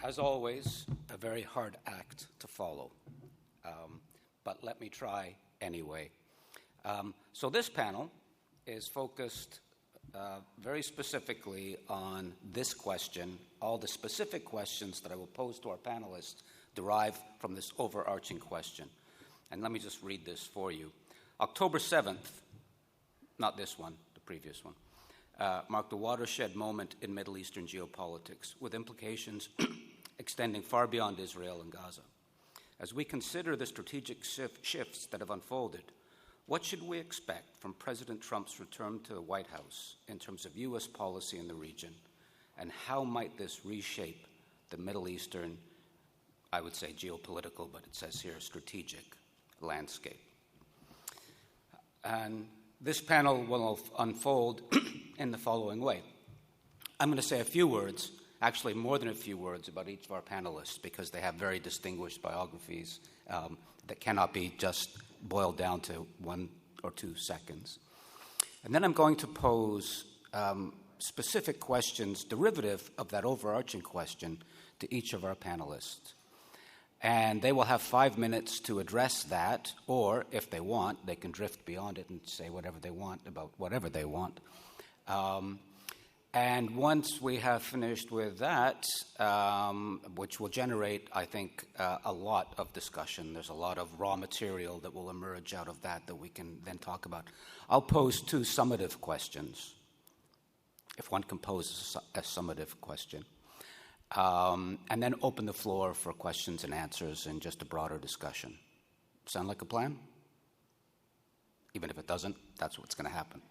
As always, a very hard act to follow, but let me try anyway. So this panel is focused very specifically on this question. All the specific questions that I will pose to our panelists derive from this overarching question. And let me just read this for you. October 7th, not this one, the previous one, marked a watershed moment in Middle Eastern geopolitics with implications extending far beyond Israel and Gaza. As we consider the strategic shifts that have unfolded, what should we expect from President Trump's return to the White House in terms of U.S. policy in the region, and how might this reshape the Middle Eastern, I would say geopolitical, but it says here strategic landscape? And this panel will unfold in the following way. I'm going to say a few words, actually more than a few words, about each of our panelists because they have very distinguished biographies that cannot be just boiled down to 1 or 2 seconds. And then I'm going to pose specific questions derivative of that overarching question to each of our panelists. And they will have 5 minutes to address that, or if they want, they can drift beyond it and say whatever they want about whatever they want. And once we have finished with that, which will generate, I think, a lot of discussion, there's a lot of raw material that will emerge out of that we can then talk about. I'll pose 2 summative questions, if one can pose a summative question. And then open the floor for questions and answers and just a broader discussion. Sound like a plan? Even if it doesn't, that's what's going to happen.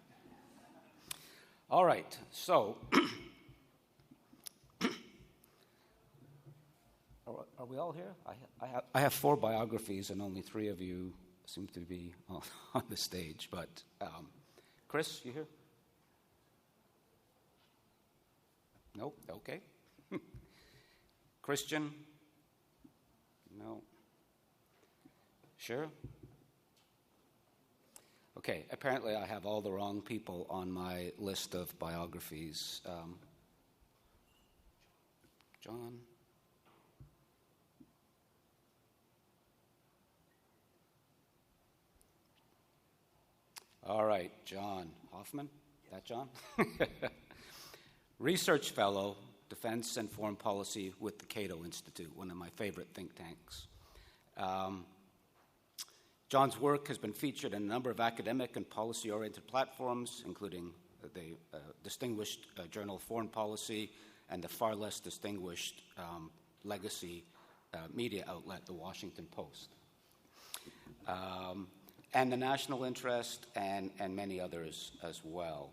All right, so are we all here? I have 4 biographies and only 3 of you seem to be on the stage. But Chris, you here? Nope, okay. Christian? No. Shira? Okay, apparently I have all the wrong people on my list of biographies. John? All right, John Hoffman? That John? Research Fellow, Defense and Foreign Policy with the Cato Institute, one of my favorite think tanks. John's work has been featured in a number of academic and policy-oriented platforms, including the distinguished Journal of Foreign Policy and the far less distinguished legacy media outlet, The Washington Post, and the National Interest and many others as well.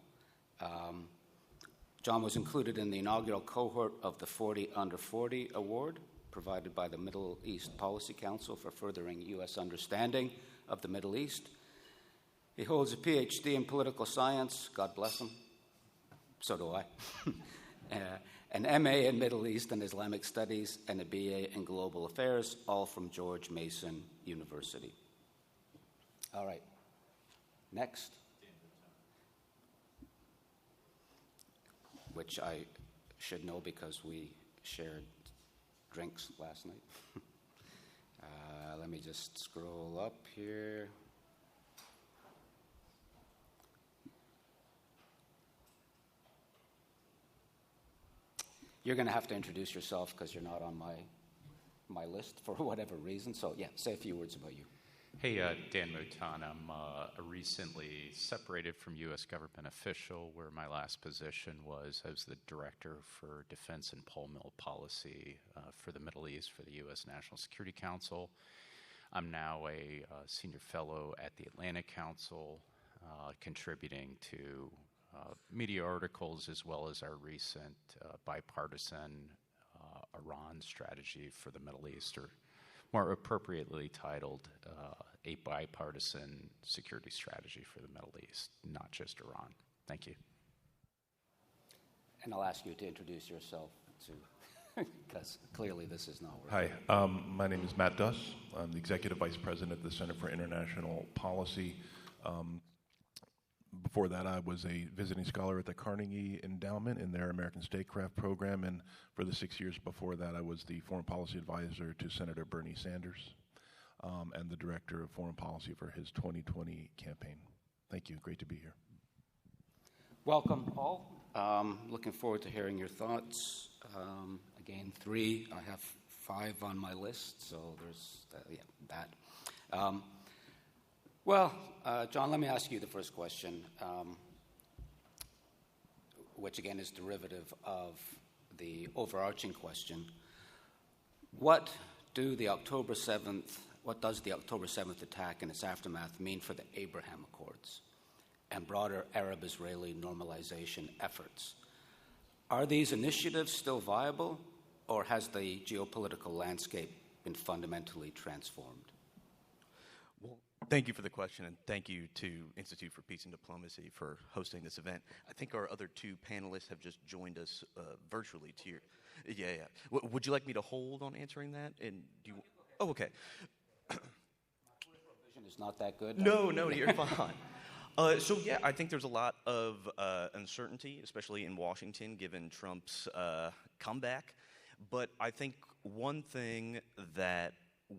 John was included in the inaugural cohort of the 40 Under 40 Award, provided by the Middle East Policy Council for furthering U.S. understanding of the Middle East. He holds a PhD in political science, God bless him, so do I, an MA in Middle East and Islamic Studies, and a BA in Global Affairs, all from George Mason University. All right, next. Which I should know because we shared drinks last night. Let me just scroll up here. You're going to have to introduce yourself because you're not on my list for whatever reason. So, yeah, say a few words about you. Hey, Dan Mouton. I'm a recently separated from U.S. government official, where my last position was as the Director for Defense and Policy for the Middle East for the U.S. National Security Council. I'm now a senior fellow at the Atlantic Council, contributing to media articles as well as our recent bipartisan Iran strategy for the Middle East, or more appropriately titled A Bipartisan Security Strategy for the Middle East, not just Iran. Thank you. And I'll ask you to introduce yourself too, because clearly this is not working. Hi, my name is Matt Duss. I'm the Executive Vice President at the Center for International Policy. Before that, I was a visiting scholar at the Carnegie Endowment in their American Statecraft program, and for the 6 years before that, I was the foreign policy advisor to Senator Bernie Sanders and the director of foreign policy for his 2020 campaign. Thank you. Great to be here. Welcome, all. Looking forward to hearing your thoughts. Again, 3. I have 5 on my list, so there's that. John, let me ask you the first question, which again is derivative of the overarching question. What does the October 7th attack and its aftermath mean for the Abraham Accords and broader Arab-Israeli normalization efforts? Are these initiatives still viable, or has the geopolitical landscape been fundamentally transformed? Well, thank you for the question, and thank you to Institute for Peace and Diplomacy for hosting this event. I think our other 2 panelists have just joined us virtually to your... Yeah. Would you like me to hold on answering that? And do you... Oh, okay. My peripheral vision is not that good. No, you're fine. I think there's a lot of uncertainty, especially in Washington, given Trump's comeback. But I think one thing that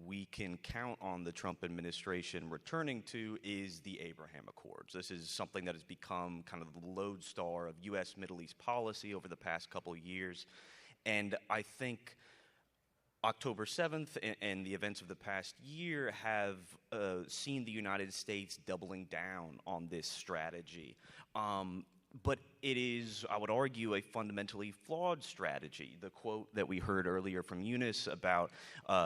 we can count on the Trump administration returning to is the Abraham Accords. This is something that has become kind of the lodestar of U.S. Middle East policy over the past couple of years. And I think October 7th and the events of the past year have seen the United States doubling down on this strategy. But it is, I would argue, a fundamentally flawed strategy. The quote that we heard earlier from Eunice about,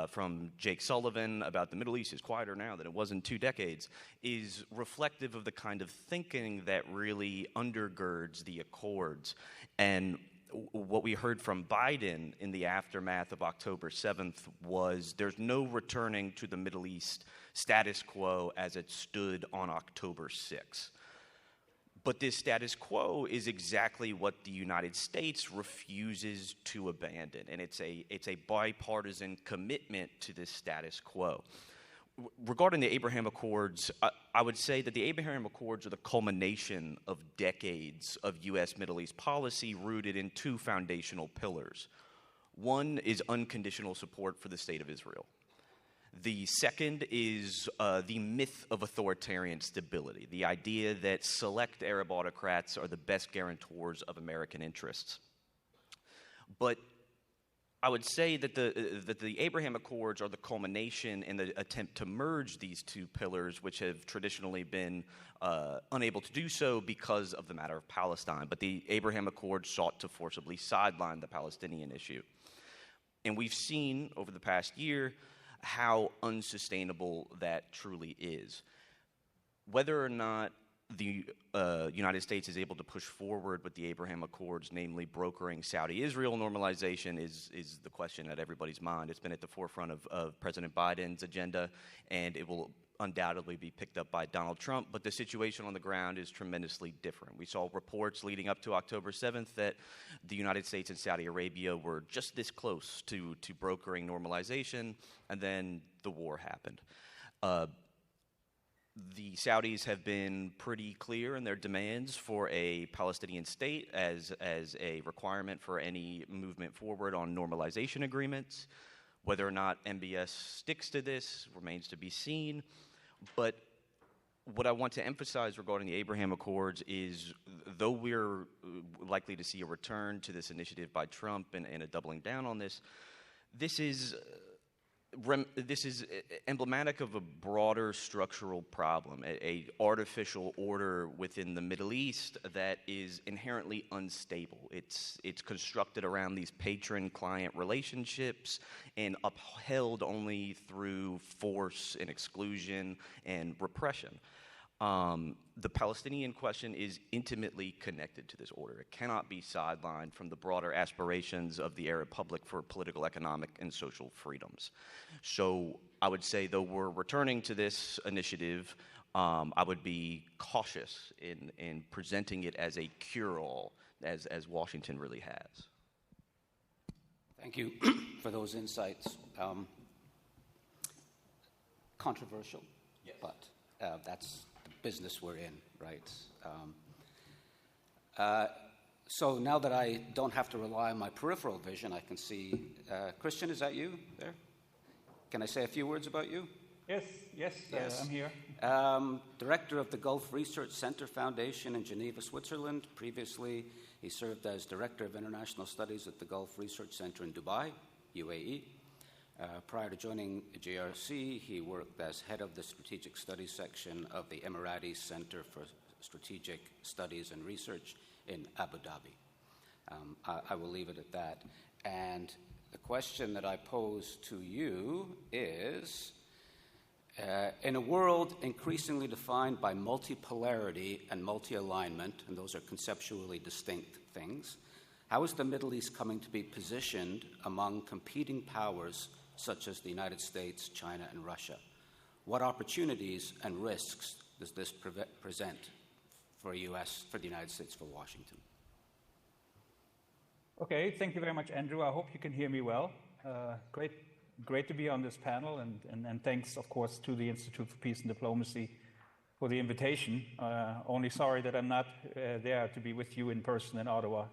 from Jake Sullivan about the Middle East is quieter now than it was in 2 decades, is reflective of the kind of thinking that really undergirds the Accords. And what we heard from Biden in the aftermath of October 7th was there's no returning to the Middle East status quo as it stood on October 6th. But this status quo is exactly what the United States refuses to abandon, and it's a bipartisan commitment to this status quo. Regarding the Abraham Accords, I would say that the Abraham Accords are the culmination of decades of U.S. Middle East policy rooted in 2 foundational pillars. One is unconditional support for the State of Israel. The second is the myth of authoritarian stability, the idea that select Arab autocrats are the best guarantors of American interests. But I would say that the Abraham Accords are the culmination in the attempt to merge these 2 pillars, which have traditionally been unable to do so because of the matter of Palestine. But the Abraham Accords sought to forcibly sideline the Palestinian issue. And we've seen over the past year how unsustainable that truly is. Whether or not the United States is able to push forward with the Abraham Accords, namely brokering Saudi-Israel normalization, is the question at everybody's mind. It's been at the forefront of President Biden's agenda, and it will undoubtedly be picked up by Donald Trump, but the situation on the ground is tremendously different. We saw reports leading up to October 7th that the United States and Saudi Arabia were just this close to brokering normalization, and then the war happened. The Saudis have been pretty clear in their demands for a Palestinian state as a requirement for any movement forward on normalization agreements. Whether or not MBS sticks to this remains to be seen. But what I want to emphasize regarding the Abraham Accords is, though we're likely to see a return to this initiative by Trump and a doubling down on this, this is emblematic of a broader structural problem, a artificial order within the Middle East that is inherently unstable. It's constructed around these patron-client relationships and upheld only through force and exclusion and repression. The Palestinian question is intimately connected to this order. It cannot be sidelined from the broader aspirations of the Arab public for political, economic, and social freedoms. So I would say, though we're returning to this initiative, I would be cautious in presenting it as a cure-all, as Washington really has. Thank you for those insights. Controversial, yes. But that's the business we're in, right? So now that I don't have to rely on my peripheral vision, I can see. Christian, is that you there? Can I say a few words about you? Yes, I'm here. Director of the Gulf Research Center Foundation in Geneva, Switzerland. Previously, he served as Director of International Studies at the Gulf Research Center in Dubai, UAE. Prior to joining GRC, he worked as head of the Strategic Studies section of the Emirati Center for Strategic Studies and Research in Abu Dhabi. I will leave it at that. And the question that I pose to you is, in a world increasingly defined by multipolarity and multi-alignment, and those are conceptually distinct things, how is the Middle East coming to be positioned among competing powers such as the United States, China, and Russia? What opportunities and risks does this present for the United States, for Washington? Okay, thank you very much, Andrew. I hope you can hear me well. Great to be on this panel, and thanks, of course, to the Institute for Peace and Diplomacy for the invitation. Only sorry that I'm not there to be with you in person in Ottawa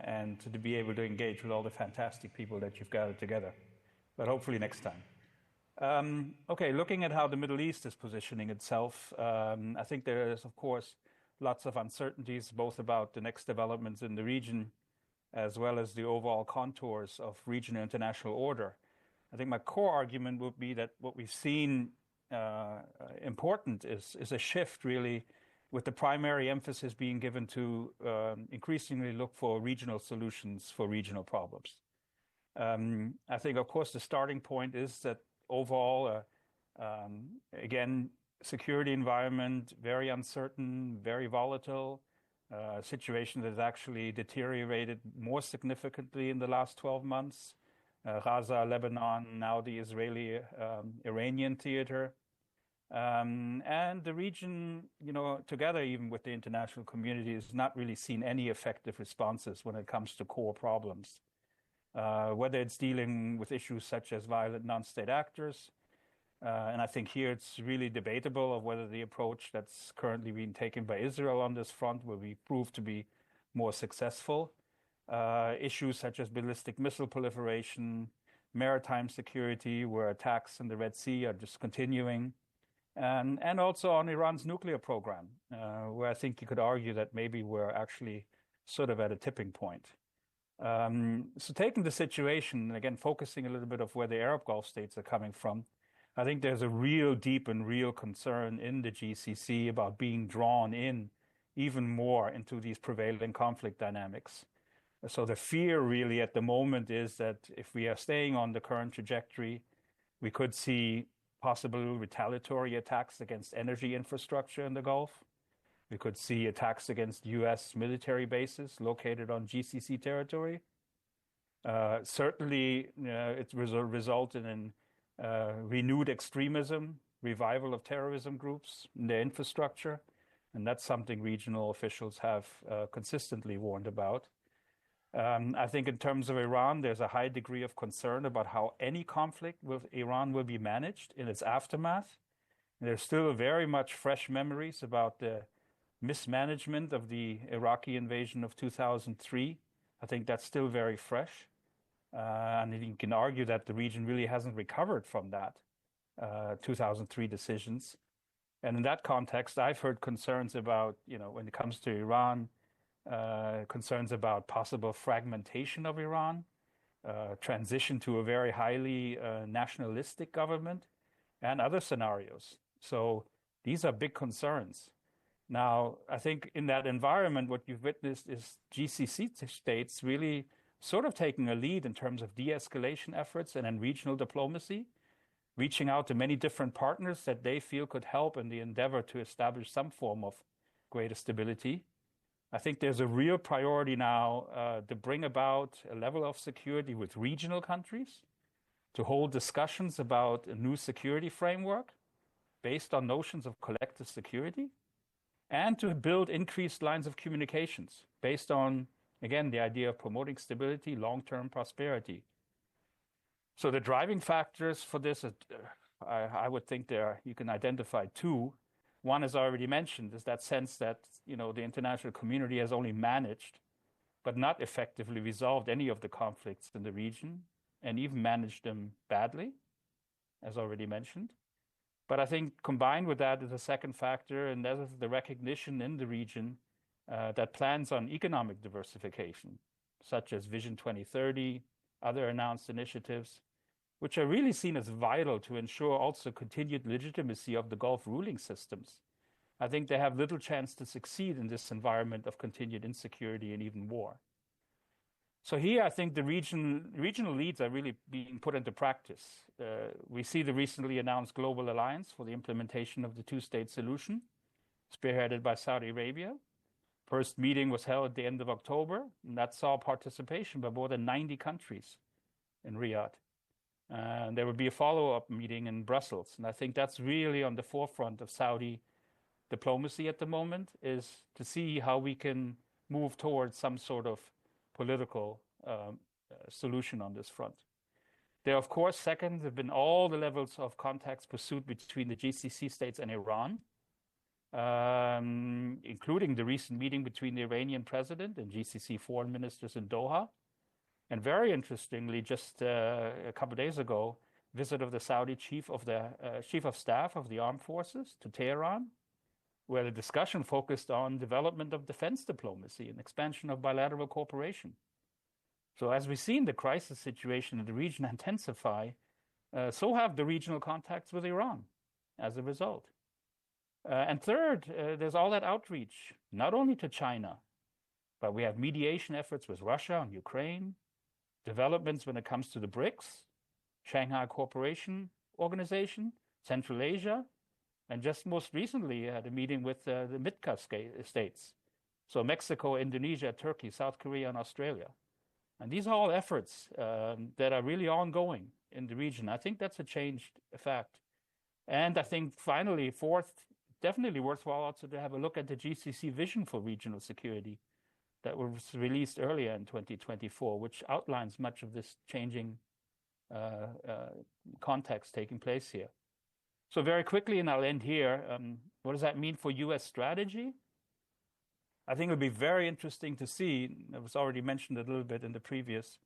and to be able to engage with all the fantastic people that you've gathered together. But hopefully next time. Okay, looking at how the Middle East is positioning itself, I think there is, of course, lots of uncertainties, both about the next developments in the region, as well as the overall contours of regional international order. I think my core argument would be that what we've seen important is a shift, really, with the primary emphasis being given to increasingly look for regional solutions for regional problems. I think, of course, the starting point is that overall, again, security environment, very uncertain, very volatile, situation that has actually deteriorated more significantly in the last 12 months. Gaza, Lebanon, now the Israeli-Iranian theater. And the region, together even with the international community, has not really seen any effective responses when it comes to core problems. Whether it's dealing with issues such as violent non-state actors, and I think here it's really debatable of whether the approach that's currently being taken by Israel on this front will be proved to be more successful. Issues such as ballistic missile proliferation, maritime security, where attacks in the Red Sea are just continuing, and also on Iran's nuclear program, where I think you could argue that maybe we're actually sort of at a tipping point. So taking the situation, and again, focusing a little bit of where the Arab Gulf states are coming from, I think there's a real deep and real concern in the GCC about being drawn in even more into these prevailing conflict dynamics. So the fear really at the moment is that if we are staying on the current trajectory, we could see possible retaliatory attacks against energy infrastructure in the Gulf. We could see attacks against U.S. military bases located on GCC territory. Certainly, it resulted in renewed extremism, revival of terrorism groups in their infrastructure, and that's something regional officials have consistently warned about. I think in terms of Iran, there's a high degree of concern about how any conflict with Iran will be managed in its aftermath. There's still very much fresh memories about the mismanagement of the Iraqi invasion of 2003. I think that's still very fresh. And you can argue that the region really hasn't recovered from that 2003 decisions. And in that context, I've heard concerns about, when it comes to Iran, concerns about possible fragmentation of Iran, transition to a very highly nationalistic government, and other scenarios. So these are big concerns. Now, I think in that environment, what you've witnessed is GCC states really sort of taking a lead in terms of de-escalation efforts and in regional diplomacy, reaching out to many different partners that they feel could help in the endeavor to establish some form of greater stability. I think there's a real priority now to bring about a level of security with regional countries, to hold discussions about a new security framework based on notions of collective security, and to build increased lines of communications based on, again, the idea of promoting stability, long-term prosperity. So the driving factors for this, I would think you can identify two. One, as already mentioned, is that sense that the international community has only managed, but not effectively resolved any of the conflicts in the region, and even managed them badly, as already mentioned. But I think combined with that is a second factor, and that is the recognition in the region that plans on economic diversification, such as Vision 2030, other announced initiatives, which are really seen as vital to ensure also continued legitimacy of the Gulf ruling systems. I think they have little chance to succeed in this environment of continued insecurity and even war. So here, I think the regional leads are really being put into practice. We see the recently announced Global Alliance for the implementation of the two-state solution, spearheaded by Saudi Arabia. First meeting was held at the end of October, and that saw participation by more than 90 countries in Riyadh. And there will be a follow-up meeting in Brussels. And I think that's really on the forefront of Saudi diplomacy at the moment, is to see how we can move towards some sort of political solution on this front. There, of course, second, have been all the levels of contacts pursued between the GCC states and Iran, including the recent meeting between the Iranian president and GCC foreign ministers in Doha. And very interestingly, just a couple of days ago, visit of the Saudi chief of staff of the armed forces to Tehran, where the discussion focused on development of defense diplomacy and expansion of bilateral cooperation. So as we've seen the crisis situation in the region intensify, so have the regional contacts with Iran as a result. And third, there's all that outreach, not only to China, but we have mediation efforts with Russia and Ukraine, developments when it comes to the BRICS, Shanghai Cooperation Organization, Central Asia, and just most recently had a meeting with the MidCA states. So Mexico, Indonesia, Turkey, South Korea, and Australia. And these are all efforts that are really ongoing in the region. I think that's a changed fact. And I think finally, fourth, definitely worthwhile also to have a look at the GCC vision for regional security that was released earlier in 2024, which outlines much of this changing context taking place here. So very quickly, and I'll end here, what does that mean for U.S. strategy? I think it'll be very interesting to see, it was already mentioned a little bit in the previous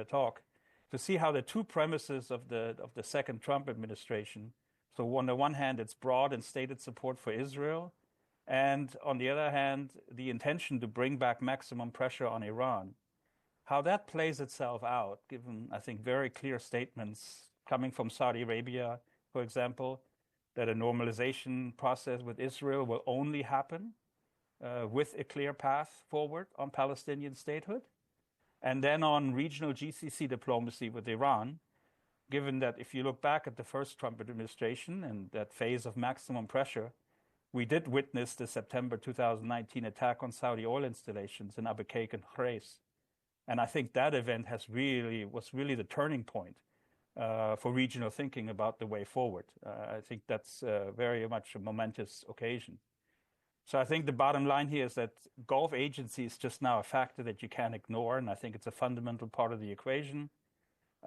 talk, to see how the two premises of the second Trump administration, so on the one hand, it's broad and stated support for Israel, and on the other hand, the intention to bring back maximum pressure on Iran, how that plays itself out, given, I think, very clear statements coming from Saudi Arabia, for example, that a normalization process with Israel will only happen with a clear path forward on Palestinian statehood. And then on regional GCC diplomacy with Iran, given that if you look back at the first Trump administration and that phase of maximum pressure, we did witness the September 2019 attack on Saudi oil installations in Abu Qaik and Khurais. And I think that event was really the turning point for regional thinking about the way forward. I think that's very much a momentous occasion. So I think the bottom line here is that Gulf agency is just now a factor that you can't ignore, and I think it's a fundamental part of the equation.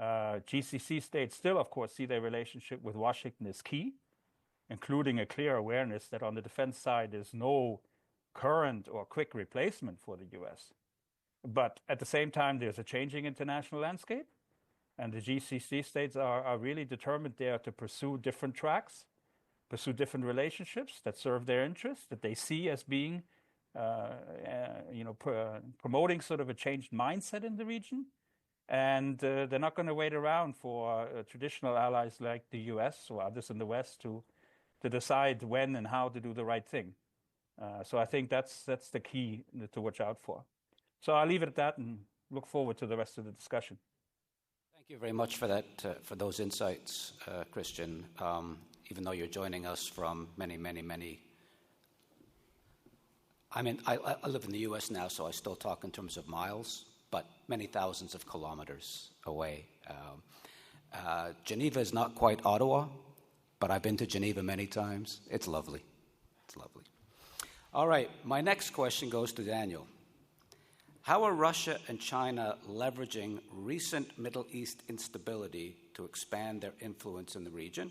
GCC states still, of course, see their relationship with Washington as key, including a clear awareness that on the defense side there's no current or quick replacement for the U.S. But at the same time, there's a changing international landscape. And the GCC states are really determined there to pursue different tracks, pursue different relationships that serve their interests, that they see as being, promoting sort of a changed mindset in the region. And they're not going to wait around for traditional allies like the US or others in the West to decide when and how to do the right thing. So I think that's the key to watch out for. So I'll leave it at that and look forward to the rest of the discussion. Thank you very much for that, for those insights, Christian. Even though you're joining us from many. I mean, I live in the U.S. now, so I still talk in terms of miles, but many thousands of kilometers away. Geneva is not quite Ottawa, but I've been to Geneva many times. It's lovely. It's lovely. All right, my next question goes to Daniel. How are Russia and China leveraging recent Middle East instability to expand their influence in the region?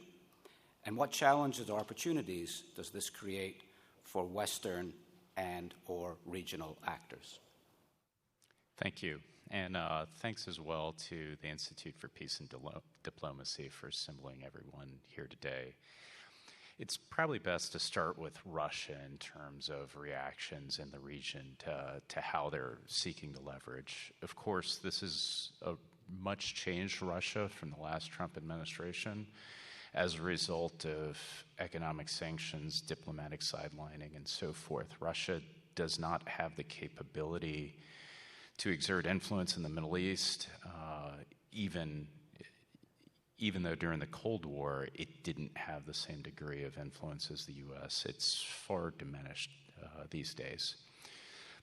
And what challenges or opportunities does this create for Western and or regional actors? Thank you. And thanks as well to the Institute for Peace and Diplomacy for assembling everyone here today. It's probably best to start with Russia in terms of reactions in the region to how they're seeking to leverage. Of course, this is a much changed Russia from the last Trump administration as a result of economic sanctions, diplomatic sidelining, and so forth. Russia does not have the capability to exert influence in the Middle East, even though during the Cold War it didn't have the same degree of influence as the U.S. It's far diminished these days.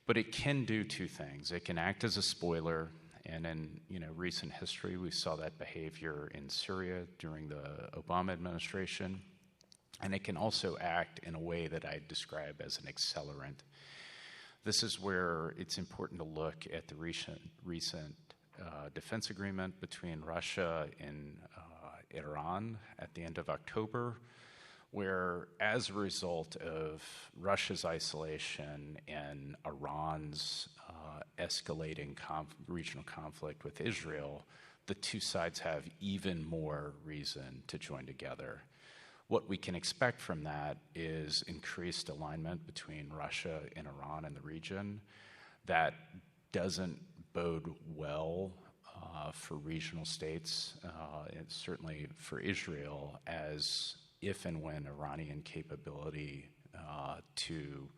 But it can do two things. It can act as a spoiler, and in recent history we saw that behavior in Syria during the Obama administration, and it can also act in a way that I describe as an accelerant. This is where it's important to look at the recent defense agreement between Russia and Iran at the end of October, where as a result of Russia's isolation and Iran's escalating regional conflict with Israel, the two sides have even more reason to join together. What we can expect from that is increased alignment between Russia and Iran in the region. That doesn't bode well for regional states, and certainly for Israel, as if and when Iranian capability to,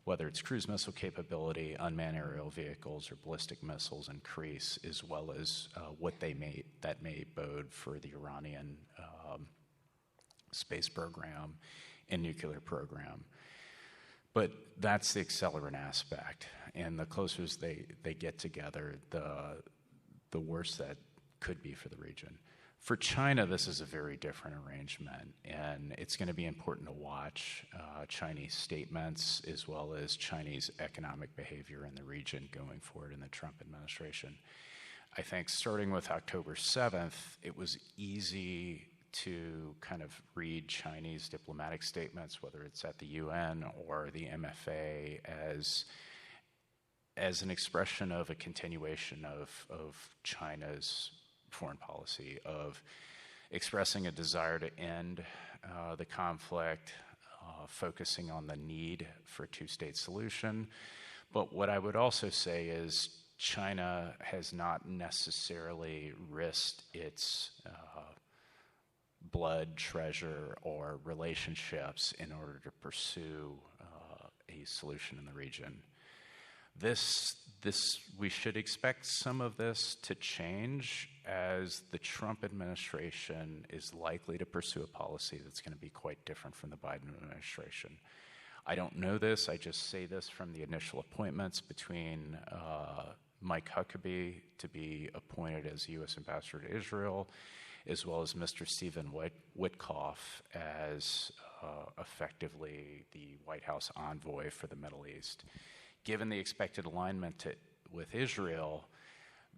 whether it's cruise missile capability, unmanned aerial vehicles, or ballistic missiles increase, as well as what that may bode for the Iranian space program and nuclear program. But that's the accelerant aspect, and the closer they get together, the worse that could be for the region. For China, this is a very different arrangement, and it's going to be important to watch Chinese statements as well as Chinese economic behavior in the region going forward in the Trump administration. I think starting with October 7th, it was easy to kind of read Chinese diplomatic statements, whether it's at the UN or the MFA, as an expression of a continuation of China's foreign policy, of expressing a desire to end the conflict, focusing on the need for a two-state solution. But what I would also say is China has not necessarily risked its blood, treasure, or relationships in order to pursue a solution in the region. We should expect some of this to change as the Trump administration is likely to pursue a policy that's going to be quite different from the Biden administration. I don't know this, I just say this from the initial appointments between Mike Huckabee to be appointed as U.S. Ambassador to Israel, as well as Mr. Stephen Witkoff as effectively the White House envoy for the Middle East. Given the expected alignment with Israel,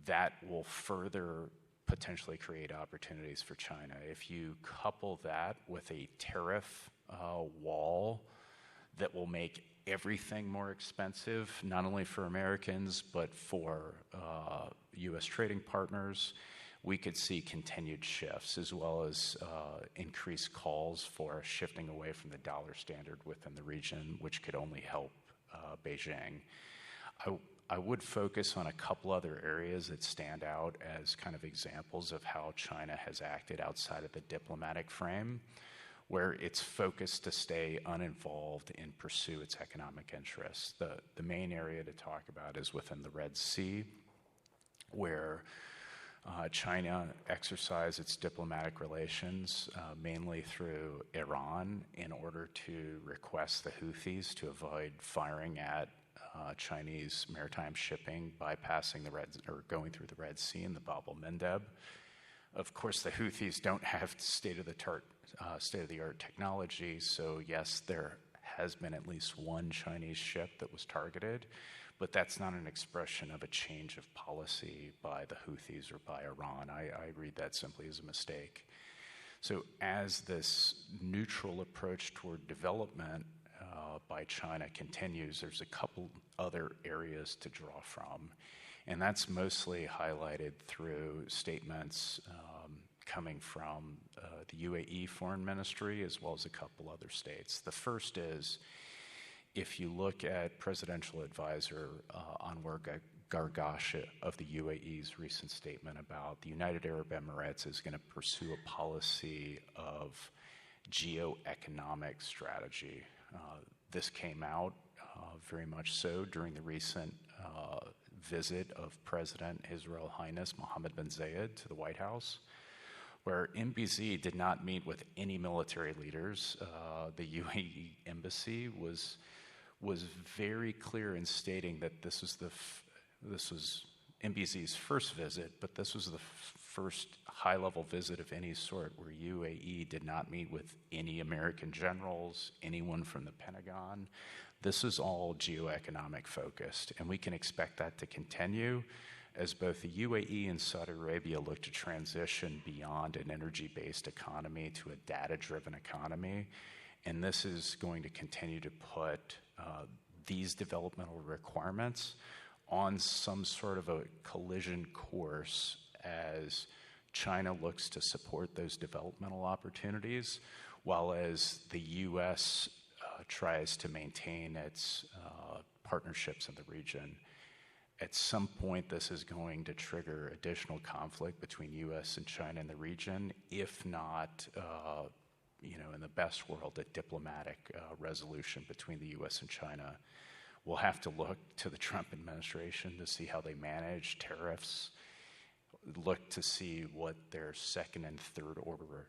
that will further potentially create opportunities for China. If you couple that with a tariff wall that will make everything more expensive, not only for Americans, but for U.S. trading partners, we could see continued shifts, as well as increased calls for shifting away from the dollar standard within the region, which could only help Beijing. I would focus on a couple other areas that stand out as kind of examples of how China has acted outside of the diplomatic frame, where it's focused to stay uninvolved and pursue its economic interests. The main area to talk about is within the Red Sea, where China exercised its diplomatic relations mainly through Iran in order to request the Houthis to avoid firing at Chinese maritime shipping, bypassing going through the Red Sea and the Bab el-Mandeb. Of course, the Houthis don't have state-of-the-art technology, so yes, there has been at least one Chinese ship that was targeted, but that's not an expression of a change of policy by the Houthis or by Iran. I read that simply as a mistake. So as this neutral approach toward development by China continues, there's a couple other areas to draw from. And that's mostly highlighted through statements coming from the UAE Foreign Ministry as well as a couple other states. The first is, if you look at Presidential Advisor Anwar Gargash of the UAE's recent statement about the United Arab Emirates is going to pursue a policy of geo-economic strategy. This came out very much so during the recent visit of President His Royal Highness Mohammed bin Zayed to the White House, where MBZ did not meet with any military leaders. The UAE embassy was very clear in stating that this was MBZ's first visit, but this was the first high-level visit of any sort where UAE did not meet with any American generals, anyone from the Pentagon. This is all geoeconomic focused, and we can expect that to continue as both the UAE and Saudi Arabia look to transition beyond an energy-based economy to a data-driven economy. And this is going to continue to put these developmental requirements on some sort of a collision course as China looks to support those developmental opportunities, while as the U.S. Tries to maintain its partnerships in the region. At some point, this is going to trigger additional conflict between U.S. and China in the region, if not, in the best world, a diplomatic resolution between the U.S. and China. We'll have to look to the Trump administration to see how they manage tariffs, look to see what their second and third order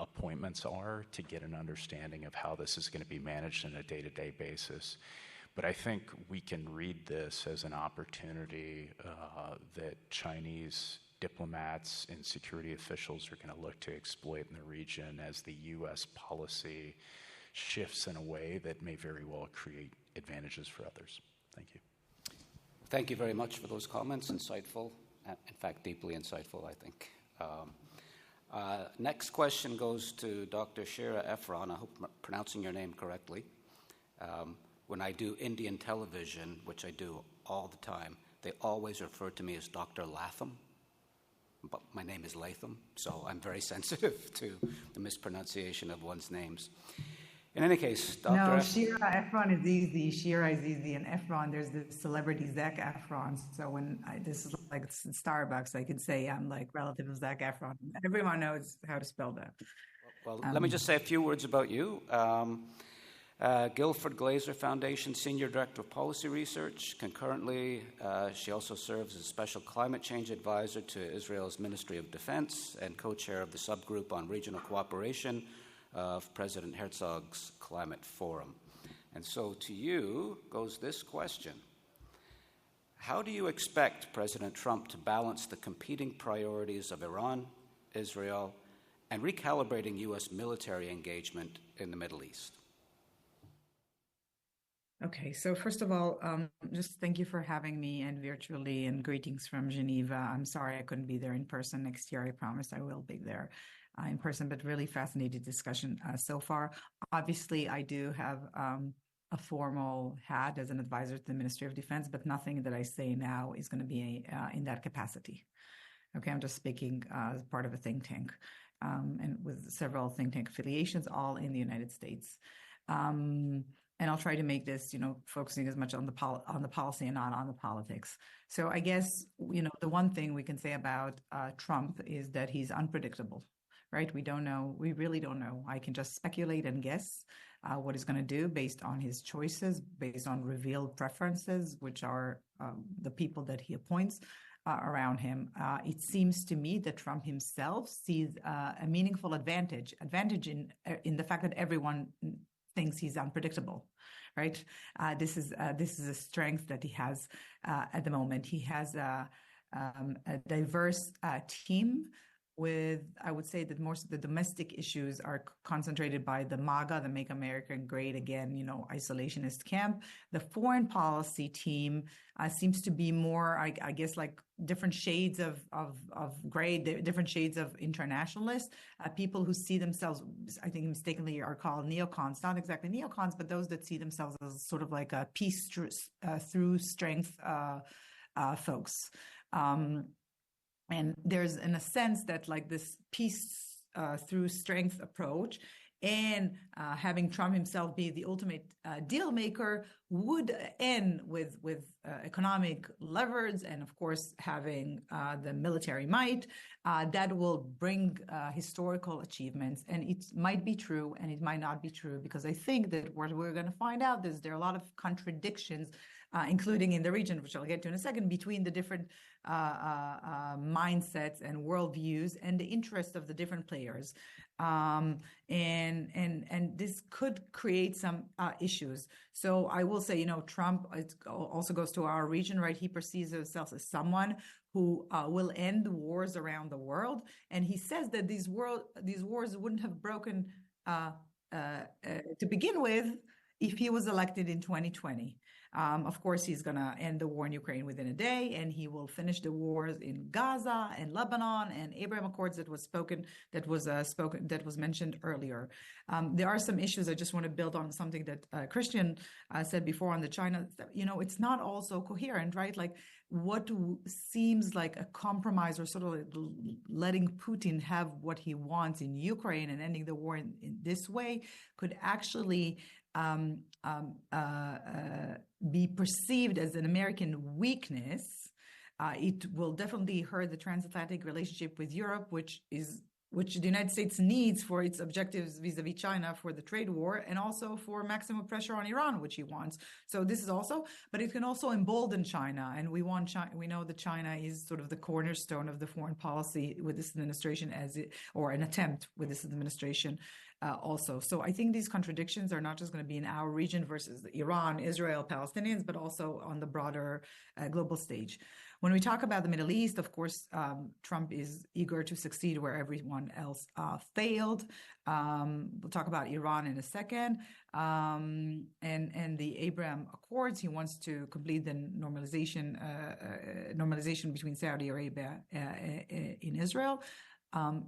appointments are to get an understanding of how this is going to be managed on a day-to-day basis. But I think we can read this as an opportunity that Chinese diplomats and security officials are going to look to exploit in the region as the U.S. policy shifts in a way that may very well create advantages for others. Thank you. Thank you very much for those comments. Insightful, in fact, deeply insightful, I think. Next question goes to Dr. Shira Efron. I hope I'm pronouncing your name correctly. When I do Indian television, which I do all the time, they always refer to me as Dr. Latham, but my name is Latham, so I'm very sensitive to the mispronunciation of one's names. In any case, Dr. No, Shira Efron is easy. Shira is easy, and Efron, there's the celebrity Zac Efron. So this is like Starbucks, I could say I'm like relative of Zac Efron. Everyone knows how to spell that. Well, let me just say a few words about you. Guilford Glaser Foundation Senior Director of Policy Research. Concurrently, she also serves as Special Climate Change Advisor to Israel's Ministry of Defense and co-chair of the subgroup on regional cooperation of President Herzog's Climate Forum. And so to you goes this question. How do you expect President Trump to balance the competing priorities of Iran, Israel, and recalibrating U.S. military engagement in the Middle East? Okay, so first of all, just thank you for having me and virtually, and greetings from Geneva. I'm sorry I couldn't be there in person. Next year, I promise I will be there in person, but really fascinating discussion so far. Obviously, I do have a formal hat as an advisor to the Ministry of Defense, but nothing that I say now is going to be in that capacity. Okay, I'm just speaking as part of a think tank and with several think tank affiliations, all in the United States. And I'll try to make this, focusing as much on the policy and not on the politics. So I guess, the one thing we can say about Trump is that he's unpredictable, right? We don't know. We really don't know. I can just speculate and guess what he's going to do based on his choices, based on revealed preferences, which are the people that he appoints around him. It seems to me that Trump himself sees a meaningful advantage in the fact that everyone thinks he's unpredictable, right? This is a strength that he has at the moment. He has a diverse team I would say that most of the domestic issues are concentrated by the MAGA, the Make America Great Again, isolationist camp. The foreign policy team seems to be more, I guess, like different shades of gray, different shades of internationalists, people who see themselves, I think mistakenly are called neocons, not exactly neocons, but those that see themselves as sort of like a peace through strength folks. And there's, in a sense, that like this peace through strength approach, and having Trump himself be the ultimate deal maker would end with economic levers, and of course having the military might that will bring historical achievements. And it might be true, and it might not be true, because I think that what we're going to find out is there are a lot of contradictions, including in the region, which I'll get to in a second, between the different mindsets and worldviews and the interests of the different players. And this could create some issues. So I will say, Trump, it also goes to our region, right? He perceives himself as someone who will end wars around the world. And he says that these wars wouldn't have broken to begin with if he was elected in 2020. Of course, he's going to end the war in Ukraine within a day, and he will finish the wars in Gaza and Lebanon and Abraham Accords that was mentioned earlier. There are some issues. I just want to build on something that Christian said before on the China. It's not all so coherent, right? Like what seems like a compromise, or sort of like letting Putin have what he wants in Ukraine and ending the war in this way, could actually be perceived as an American weakness. It will definitely hurt the transatlantic relationship with Europe, which the United States needs for its objectives vis-a-vis China for the trade war, and also for maximum pressure on Iran, which he wants. So this is also, but it can also embolden China, and we know that China is sort of the cornerstone of the foreign policy with this administration, or an attempt with this administration. Also. So I think these contradictions are not just going to be in our region versus Iran, Israel, Palestinians, but also on the broader global stage. When we talk about the Middle East, of course, Trump is eager to succeed where everyone else failed. We'll talk about Iran in a second. And the Abraham Accords, he wants to complete the normalization between Saudi Arabia in Israel.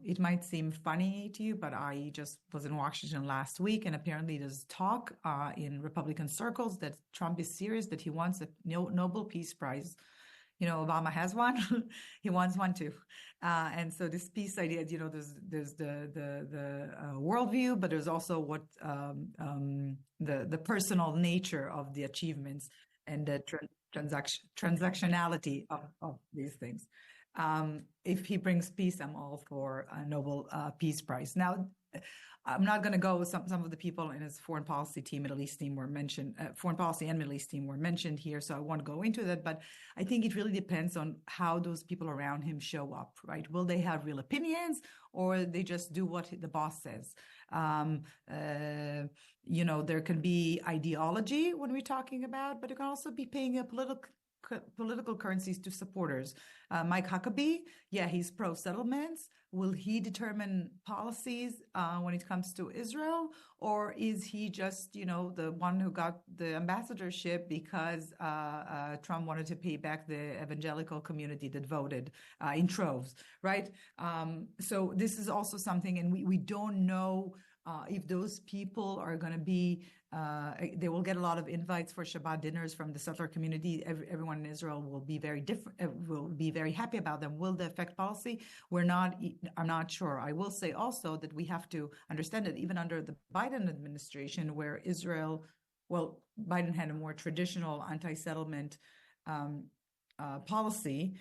It might seem funny to you, but I just was in Washington last week, and apparently there's talk in Republican circles that Trump is serious, that he wants a Nobel Peace Prize. Obama has one. He wants one too. And so this peace idea, there's the worldview, but there's also what the personal nature of the achievements and the transactionality of these things. If he brings peace, I'm all for a Nobel Peace Prize. Now, I'm not going to go. Some of the people in his foreign policy team, Middle East team were mentioned. Foreign policy and Middle East team were mentioned here, so I won't go into that. But I think it really depends on how those people around him show up. Right? Will they have real opinions, or they just do what the boss says? There can be ideology when we're talking about, but it can also be paying a political currencies to supporters. Mike Huckabee, he's pro-settlements. Will he determine policies when it comes to Israel? Or is he just, the one who got the ambassadorship because Trump wanted to pay back the evangelical community that voted in troves, right? So this is also something, and we don't know if those people are going to be, they will get a lot of invites for Shabbat dinners from the settler community. Everyone in Israel will be very different, will be very happy about them. Will they affect policy? I'm not sure. I will say also that we have to understand that even under the Biden administration, where Biden had a more traditional anti-settlement policy,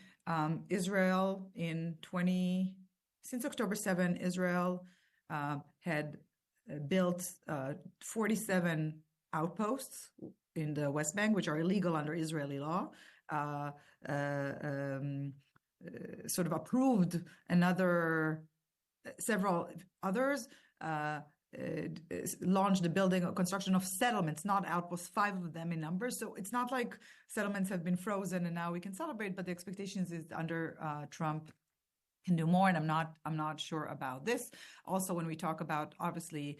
Israel since October 7, Israel had built 47 outposts in the West Bank, which are illegal under Israeli law, sort of approved several others, launched the construction of settlements, not outposts, 5 of them in number. So it's not like settlements have been frozen and now we can celebrate, but the expectations is under Trump, can do more, and I'm not sure about this. Also, when we talk about, obviously,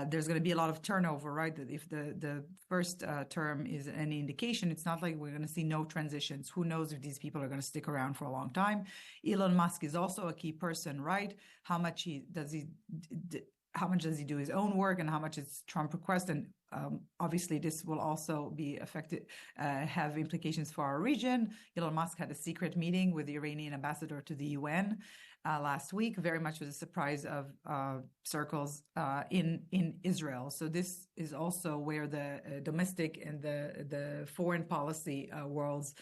there's going to be a lot of turnover, right? That if the first term is any indication, it's not like we're going to see no transitions. Who knows if these people are going to stick around for a long time? Elon Musk is also a key person, right? How much does he do his own work, and how much is Trump request? And obviously, this will also be have implications for our region. Elon Musk had a secret meeting with the Iranian ambassador to the UN last week, very much with a surprise of circles in Israel. So this is also where the domestic and the foreign policy worlds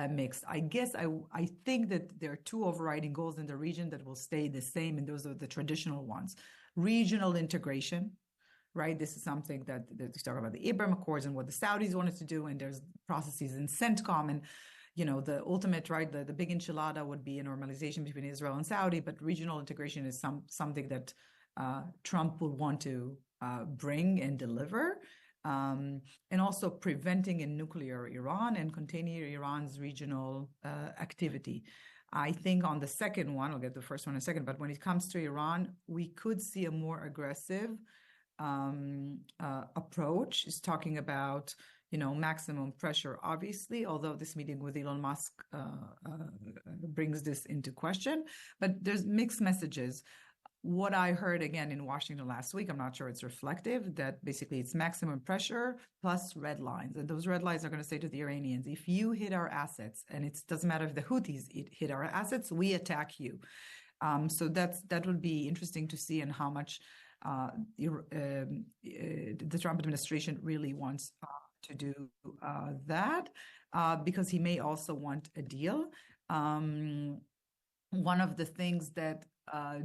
mixed. I guess I think that there are two overriding goals in the region that will stay the same, and those are the traditional ones. Regional integration, right? This is something that we talk about the Abraham Accords and what the Saudis wanted to do, and there's processes in CENTCOM, and the ultimate, right? The big enchilada would be a normalization between Israel and Saudi, but regional integration is something that Trump will want to bring and deliver, and also preventing a nuclear Iran and containing Iran's regional activity. I think on the second one, I'll get the first one in a second, but when it comes to Iran, we could see a more aggressive approach. Is talking about, maximum pressure, obviously, although this meeting with Elon Musk brings this into question, but there's mixed messages. What I heard again in Washington last week, I'm not sure it's reflective, that basically it's maximum pressure plus red lines. And those red lines are going to say to the Iranians, if you hit our assets, and it doesn't matter if the Houthis hit our assets, we attack you. So that would be interesting to see, and how much the Trump administration really wants to do that, because he may also want a deal. One of the things that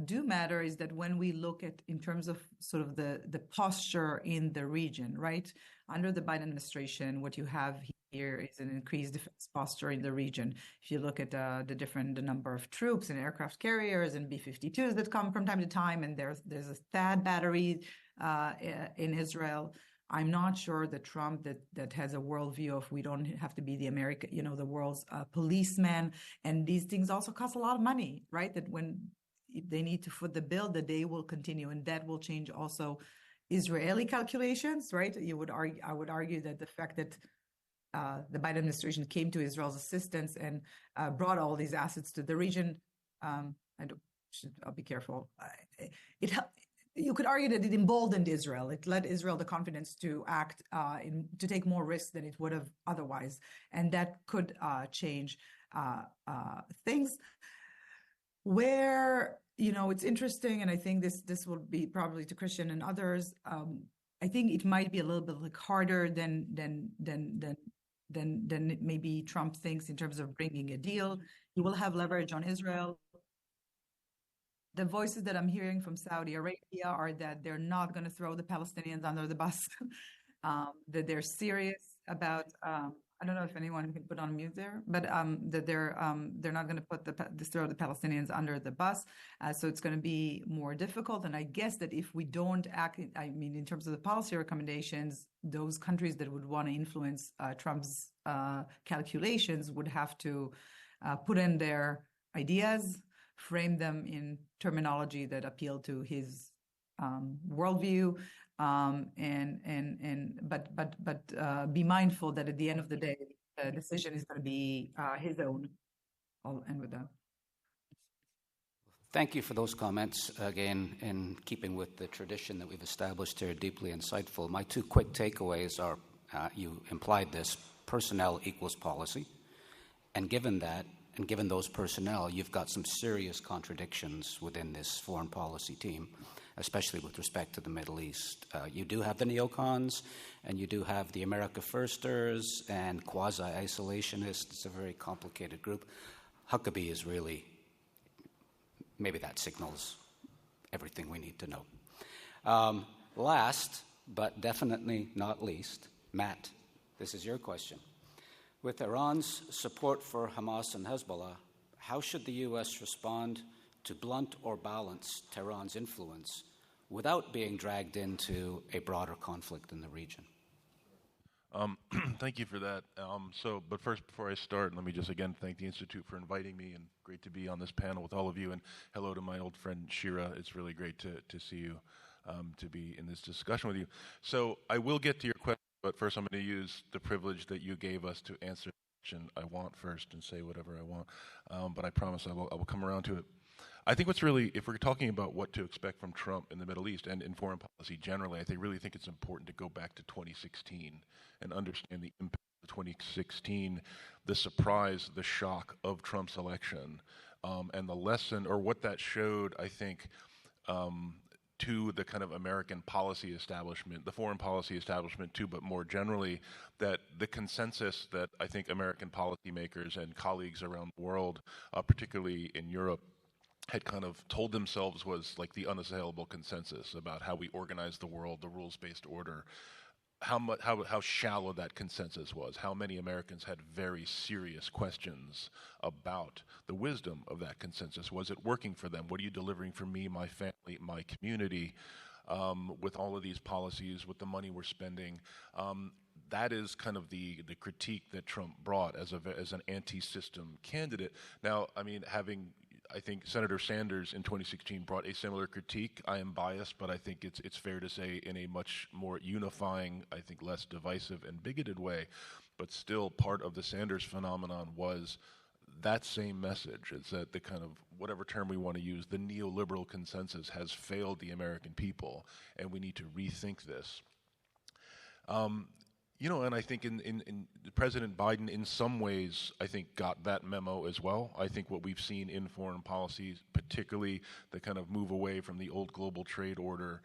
do matter is that when we look at, in terms of sort of the posture in the region, right? Under the Biden administration, what you have here is an increased defense posture in the region. If you look at the number of troops and aircraft carriers and B-52s that come from time to time, and there's a THAAD battery in Israel. I'm not sure that Trump that has a worldview of we don't have to be the world's policeman, and these things also cost a lot of money, right? That when they need to foot the bill, that they will continue, and that will change also Israeli calculations, right? I would argue that the fact that the Biden administration came to Israel's assistance and brought all these assets to the region, I'll be careful. You could argue that it emboldened Israel. It led Israel the confidence to act, to take more risks than it would have otherwise, and that could change things. Where it's interesting, and I think this will be probably to Christian and others. I think it might be a little bit harder than maybe Trump thinks in terms of bringing a deal. He will have leverage on Israel. The voices that I'm hearing from Saudi Arabia are that they're not going to throw the Palestinians under the bus, that they're serious about. I don't know if anyone can put on mute there, but that they're not going to throw the Palestinians under the bus. So it's going to be more difficult. And I guess that if we don't act, in terms of the policy recommendations, those countries that would want to influence Trump's calculations would have to put in their ideas, frame them in terminology that appeal to his worldview, but be mindful that at the end of the day, the decision is going to be his own. I'll end with that. Thank you for those comments. Again, in keeping with the tradition that we've established here, deeply insightful. My two quick takeaways are, you implied this, personnel equals policy. And given that, and given those personnel, you've got some serious contradictions within this foreign policy team, especially with respect to the Middle East. You do have the neocons, and you do have the America Firsters and quasi-isolationists. It's a very complicated group. Huckabee is really, maybe that signals everything we need to know. Last, but definitely not least, Matt, this is your question. With Iran's support for Hamas and Hezbollah, how should the U.S. respond to blunt or balance Tehran's influence without being dragged into a broader conflict in the region? Thank you for that. But first, before I start, let me just again thank the Institute for inviting me, and great to be on this panel with all of you. And hello to my old friend Shira. It's really great to see you, to be in this discussion with you. So I will get to your question, but first I'm going to use the privilege that you gave us to answer the question I want first and say whatever I want. But I promise I will come around to it. I think what's really, if we're talking about what to expect from Trump in the Middle East and in foreign policy generally, really think it's important to go back to 2016 and understand the impact of 2016, the surprise, the shock of Trump's election, and the lesson, or what that showed, I think, to the kind of American policy establishment, the foreign policy establishment too, but more generally, that the consensus that I think American policymakers and colleagues around the world, particularly in Europe, had kind of told themselves was like the unassailable consensus about how we organize the world, the rules-based order, how shallow that consensus was, how many Americans had very serious questions about the wisdom of that consensus. Was it working for them? What are you delivering for me, my family, my community, with all of these policies, with the money we're spending? That is kind of the critique that Trump brought as an anti-system candidate. Now, I think Senator Sanders in 2016 brought a similar critique. I am biased, but I think it's fair to say in a much more unifying, I think less divisive and bigoted way. But still, part of the Sanders phenomenon was that same message. It's that the kind of, whatever term we want to use, the neoliberal consensus has failed the American people, and we need to rethink this. And I think in President Biden, in some ways, I think got that memo as well. I think what we've seen in foreign policy, particularly the kind of move away from the old global trade order,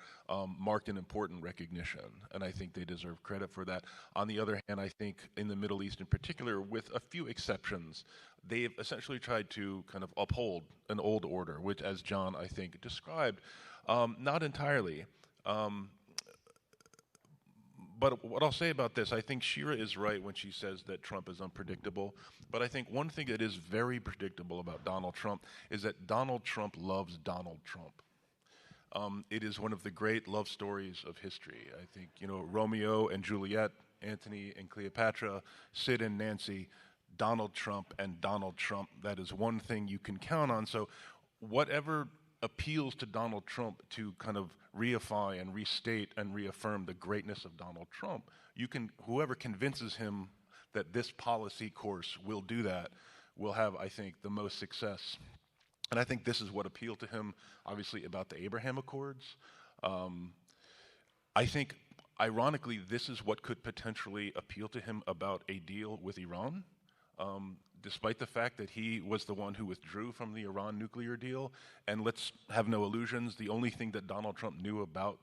marked an important recognition, and I think they deserve credit for that. On the other hand, I think in the Middle East in particular, with a few exceptions, they've essentially tried to kind of uphold an old order, which, as John, I think, described, not entirely. But what I'll say about this, I think Shira is right when she says that Trump is unpredictable. But I think one thing that is very predictable about Donald Trump is that Donald Trump loves Donald Trump. It is one of the great love stories of history. I think, Romeo and Juliet, Antony and Cleopatra, Sid and Nancy, Donald Trump and Donald Trump. That is one thing you can count on. So whatever appeals to Donald Trump to kind of reify and restate and reaffirm the greatness of Donald Trump, whoever convinces him that this policy course will do that will have, I think, the most success. And I think this is what appealed to him, obviously, about the Abraham Accords. I think, ironically, this is what could potentially appeal to him about a deal with Iran. Despite the fact that he was the one who withdrew from the Iran nuclear deal. And let's have no illusions, the only thing that Donald Trump knew about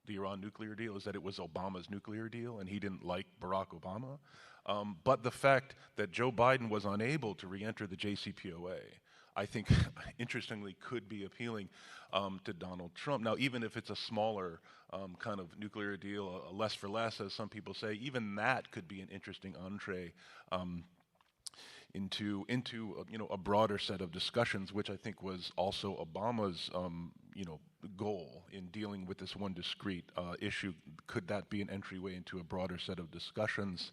the Iran nuclear deal is that it was Obama's nuclear deal, and he didn't like Barack Obama. But the fact that Joe Biden was unable to re-enter the JCPOA, I think, interestingly, could be appealing to Donald Trump. Now, even if it's a smaller kind of nuclear deal, a less for less, as some people say, even that could be an interesting entree into a broader set of discussions, which I think was also Obama's goal in dealing with this one discrete issue. Could that be an entryway into a broader set of discussions?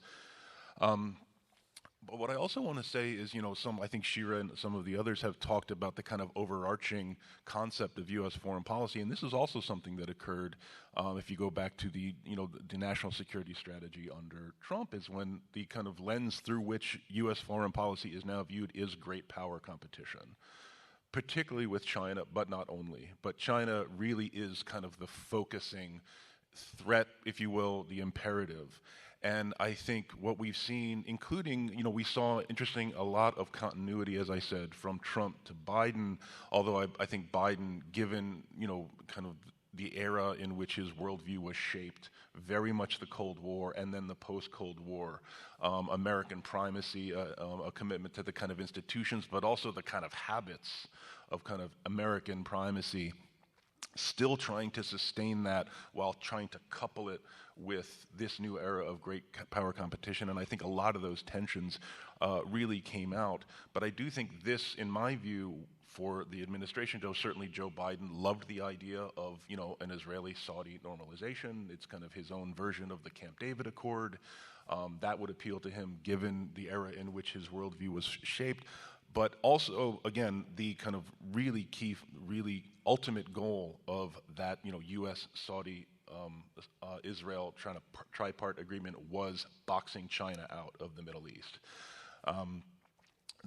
But what I also want to say is, I think Shira and some of the others have talked about the kind of overarching concept of U.S. foreign policy, and this is also something that occurred if you go back to the national security strategy under Trump, is when the kind of lens through which U.S. foreign policy is now viewed is great power competition, particularly with China, but not only. But China really is kind of the focusing threat, if you will, the imperative. And I think what we've seen, including, we saw, a lot of continuity, as I said, from Trump to Biden, although I think Biden, given, kind of the era in which his worldview was shaped, very much the Cold War and then the post-Cold War, American primacy, a commitment to the kind of institutions, but also the kind of habits of kind of American primacy, still trying to sustain that while trying to couple it with this new era of great power competition. And I think a lot of those tensions really came out. But I do think this, in my view, for the administration, though certainly Joe Biden loved the idea of, an Israeli-Saudi normalization. It's kind of his own version of the Camp David Accord. That would appeal to him given the era in which his worldview was shaped. But also, again, the kind of really key, really ultimate goal of that, U.S., Saudi, Israel tripart agreement was boxing China out of the Middle East.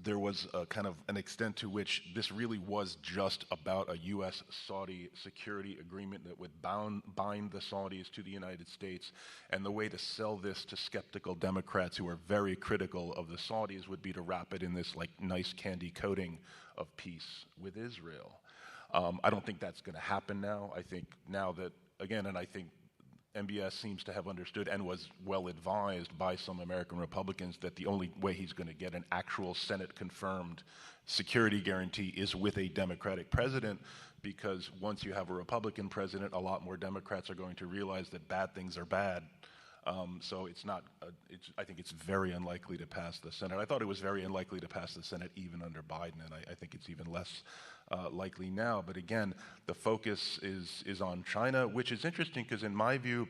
There was a kind of an extent to which this really was just about a U.S.-Saudi security agreement that would bind the Saudis to the United States. And the way to sell this to skeptical Democrats who are very critical of the Saudis would be to wrap it in this nice candy coating of peace with Israel. I don't think that's going to happen now. I think now that, again, and I think MBS seems to have understood and was well advised by some American Republicans that the only way he's going to get an actual Senate-confirmed security guarantee is with a Democratic president, because once you have a Republican president, a lot more Democrats are going to realize that bad things are bad. So it's not. I think it's very unlikely to pass the Senate. I thought it was very unlikely to pass the Senate even under Biden, and I think it's even less likely now. But again, the focus is on China, which is interesting because in my view,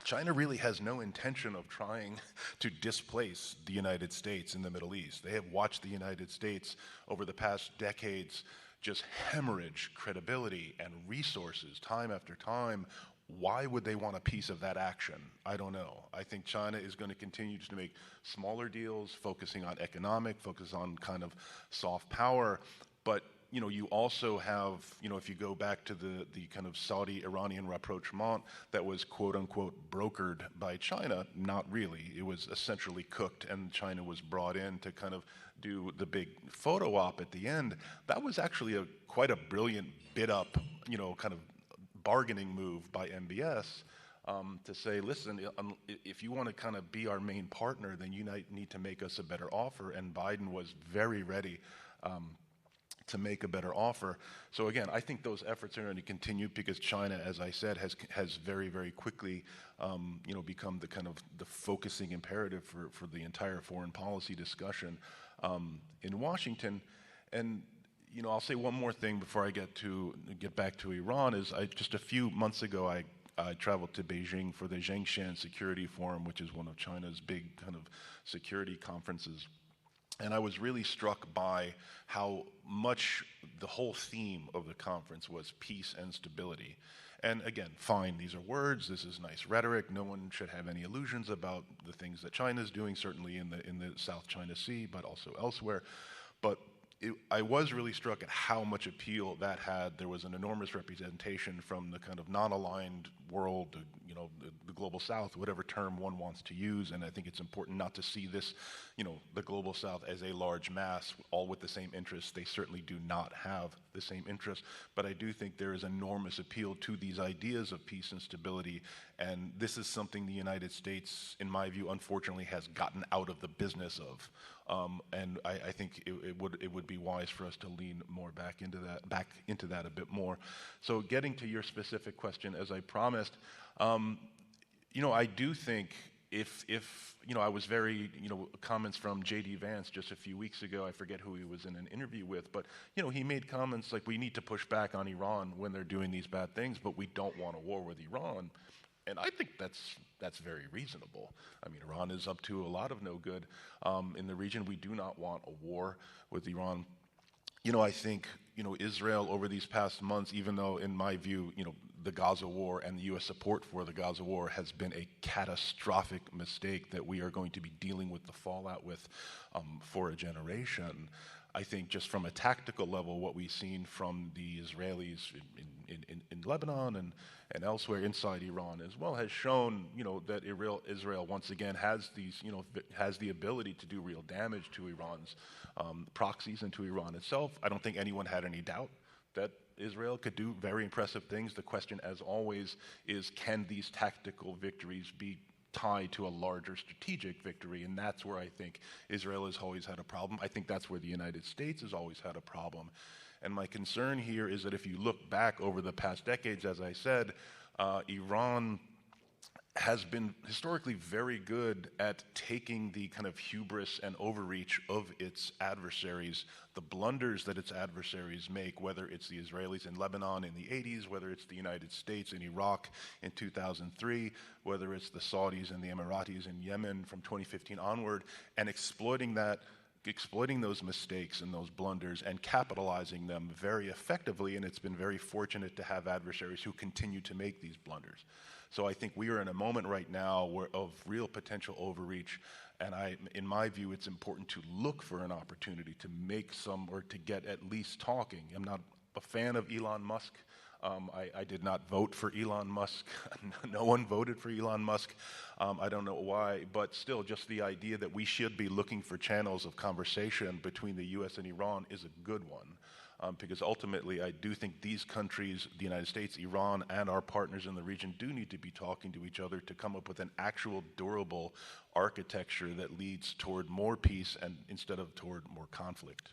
China really has no intention of trying to displace the United States in the Middle East. They have watched the United States over the past decades just hemorrhage credibility and resources time after time. Why would they want a piece of that action? I don't know. I think China is going to continue to make smaller deals, focusing on focus on kind of soft power. But, you also have, if you go back to the kind of Saudi-Iranian rapprochement that was quote-unquote brokered by China, not really. It was essentially cooked, and China was brought in to kind of do the big photo op at the end. That was actually quite a brilliant bid-up, kind of bargaining move by MBS to say, listen, if you want to kind of be our main partner, then you need to make us a better offer. And Biden was very ready to make a better offer. So again, I think those efforts are going to continue because China, as I said, has very, very quickly become the kind of the focusing imperative for the entire foreign policy discussion in Washington. And I'll say one more thing before I get back to Iran. Just a few months ago, I traveled to Beijing for the Zhengshan Security Forum, which is one of China's big kind of security conferences. And I was really struck by how much the whole theme of the conference was peace and stability. And again, fine, these are words, this is nice rhetoric. No one should have any illusions about the things that China's doing, certainly in the South China Sea, but also elsewhere. But I was really struck at how much appeal that had. There was an enormous representation from the kind of non-aligned world, the global South, whatever term one wants to use. And I think it's important not to see this, the global South as a large mass, all with the same interests. They certainly do not have the same interests. But I do think there is enormous appeal to these ideas of peace and stability. And this is something the United States, in my view, unfortunately has gotten out of the business of. And I think it would be wise for us to lean more back into that a bit more. So getting to your specific question, as I promised, I do think if I was very, comments from J.D. Vance just a few weeks ago, I forget who he was in an interview with, but, he made comments like, we need to push back on Iran when they're doing these bad things, but we don't want a war with Iran. And I think that's very reasonable. I mean, Iran is up to a lot of no good in the region. We do not want a war with Iran. I think, Israel over these past months, even though in my view, the Gaza war and the U.S. support for the Gaza war has been a catastrophic mistake that we are going to be dealing with the fallout with for a generation. I think just from a tactical level, what we've seen from the Israelis in Lebanon and elsewhere inside Iran as well has shown, that Israel once again has the ability to do real damage to Iran's proxies and to Iran itself. I don't think anyone had any doubt that Israel could do very impressive things. The question, as always, is can these tactical victories be tied to a larger strategic victory? And that's where I think Israel has always had a problem. I think that's where the United States has always had a problem. And my concern here is that if you look back over the past decades, as I said, Iran has been historically very good at taking the kind of hubris and overreach of its adversaries, the blunders that its adversaries make, whether it's the Israelis in Lebanon in the 80s, whether it's the United States in Iraq in 2003, whether it's the Saudis and the Emiratis in Yemen from 2015 onward, and exploiting those mistakes and those blunders and capitalizing them very effectively. And it's been very fortunate to have adversaries who continue to make these blunders. So I think we are in a moment right now of real potential overreach, and in my view, it's important to look for an opportunity to make some, or to get at least talking. I'm not a fan of Elon Musk. I did not vote for Elon Musk. No one voted for Elon Musk. I don't know why, but still, just the idea that we should be looking for channels of conversation between the U.S. and Iran is a good one. Because ultimately, I do think these countries, the United States, Iran, and our partners in the region do need to be talking to each other to come up with an actual durable architecture that leads toward more peace and instead of toward more conflict.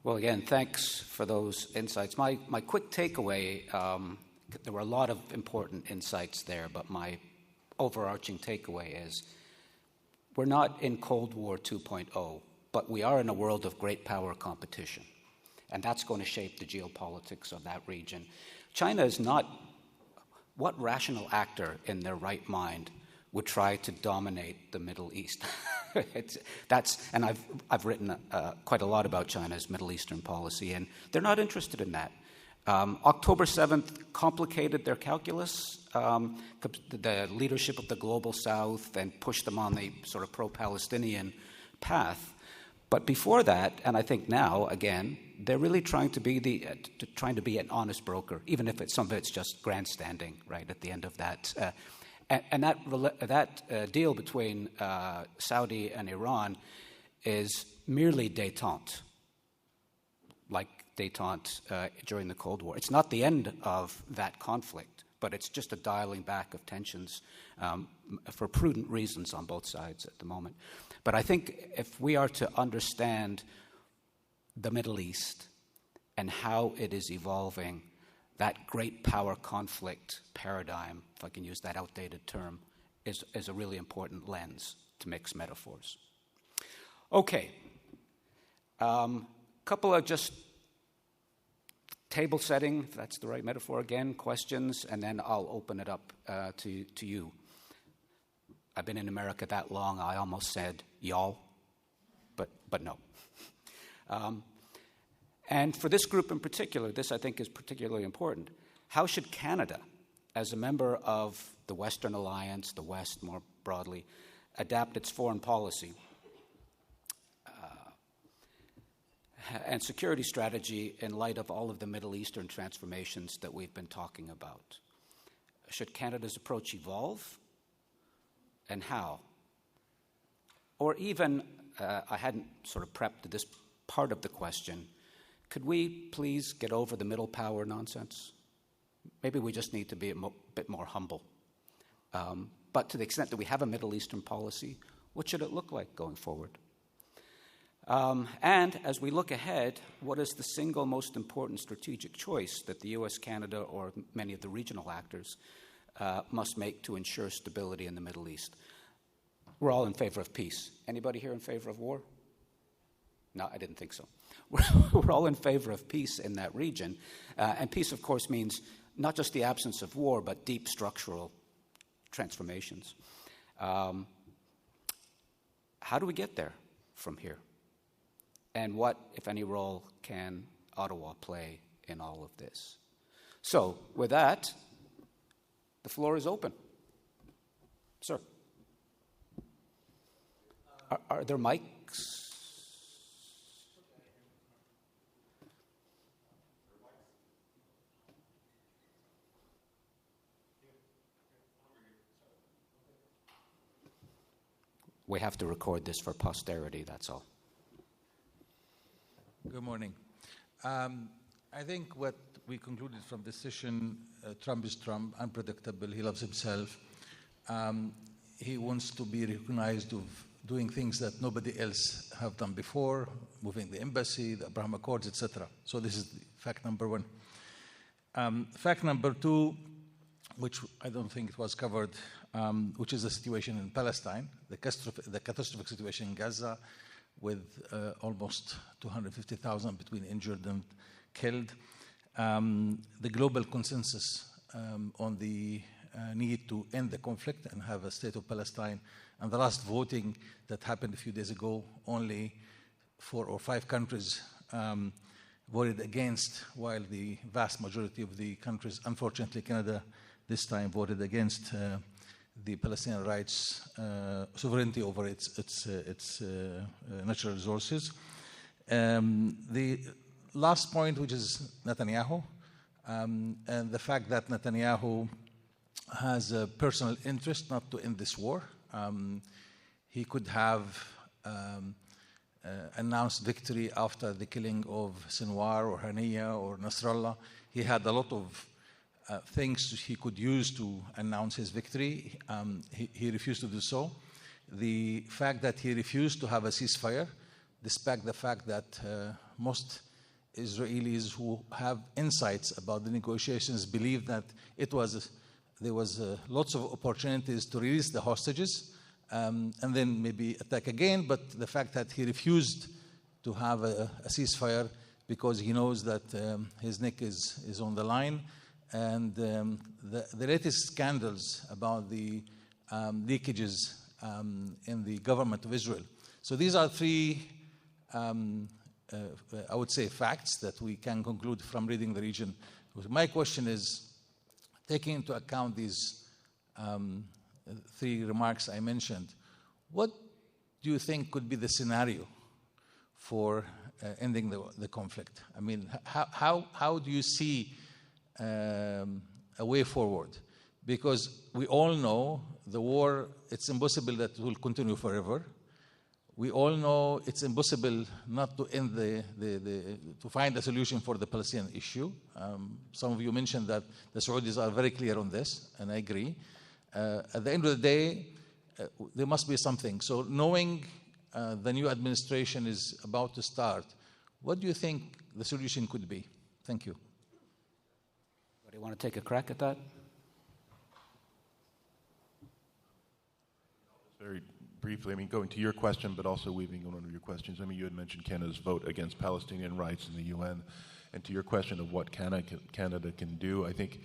Well, again, thanks for those insights. My quick takeaway, there were a lot of important insights there, but my overarching takeaway is we're not in Cold War 2.0. But we are in a world of great power competition, and that's going to shape the geopolitics of that region. China is not — what rational actor in their right mind would try to dominate the Middle East? And I've written quite a lot about China's Middle Eastern policy, and they're not interested in that. October 7th complicated their calculus, the leadership of the Global South, and pushed them on the sort of pro-Palestinian path. But before that, and I think now, again, they're really trying to be an honest broker, even if some of it's just grandstanding, right, at the end of that. And that deal between Saudi and Iran is merely détente, like détente during the Cold War. It's not the end of that conflict, but it's just a dialing back of tensions for prudent reasons on both sides at the moment. But I think if we are to understand the Middle East and how it is evolving, that great power conflict paradigm, if I can use that outdated term, is a really important lens to mix metaphors. Okay. Couple of just table setting, if that's the right metaphor again, questions, and then I'll open it up to you. I've been in America that long, I almost said y'all, but no. And for this group in particular, this I think is particularly important. How should Canada, as a member of the Western Alliance, the West more broadly, adapt its foreign policy and security strategy in light of all of the Middle Eastern transformations that we've been talking about? Should Canada's approach evolve? And how? Or even, I hadn't sort of prepped this part of the question, could we please get over the middle power nonsense? Maybe we just need to be a bit more humble. But to the extent that we have a Middle Eastern policy, what should it look like going forward? And as we look ahead, what is the single most important strategic choice that the U.S., Canada, or many of the regional actors must make to ensure stability in the Middle East? We're all in favor of peace. Anybody here in favor of war? No, I didn't think so. We're all in favor of peace in that region. And peace, of course, means not just the absence of war, but deep structural transformations. How do we get there from here? And what, if any, role can Ottawa play in all of this? So, with that, the floor is open. Sir. Are there mics? We have to record this for posterity, that's all. Good morning. I think what we concluded from this session, Trump is Trump, unpredictable, he loves himself. He wants to be recognized of doing things that nobody else have done before, moving the embassy, the Abraham Accords, etc. So this is fact number one. Fact number two, which I don't think it was covered, which is the situation in Palestine, the catastrophic situation in Gaza, with almost 250,000 between injured and killed. The global consensus on the need to end the conflict and have a state of Palestine. And the last voting that happened a few days ago, only 4 or 5 countries voted against, while the vast majority of the countries, unfortunately Canada this time, voted against the Palestinian rights, sovereignty over its natural resources. The last point, which is Netanyahu, and the fact that Netanyahu has a personal interest not to end this war. He could have announced victory after the killing of Sinwar or Haniya or Nasrallah. He had a lot of things he could use to announce his victory. He refused to do so. The fact that he refused to have a ceasefire, despite the fact that most Israelis who have insights about the negotiations believe that there was lots of opportunities to release the hostages and then maybe attack again, but the fact that he refused to have a ceasefire because he knows that his neck is on the line. And the latest scandals about the leakages in the government of Israel. So these are 3, I would say, facts that we can conclude from reading the region. My question is, taking into account these 3 remarks I mentioned, what do you think could be the scenario for ending the conflict? I mean, how do you see a way forward? Because we all know the war, it's impossible that it will continue forever. We all know it's impossible not to end to find a solution for the Palestinian issue. Some of you mentioned that the Saudis are very clear on this, and I agree. At the end of the day, there must be something. So knowing the new administration is about to start, what do you think the solution could be? Thank you. Do you want to take a crack at that? Very briefly, I mean, going to your question, but also weaving in one of your questions. I mean, you had mentioned Canada's vote against Palestinian rights in the UN, and to your question of what Canada can do, I think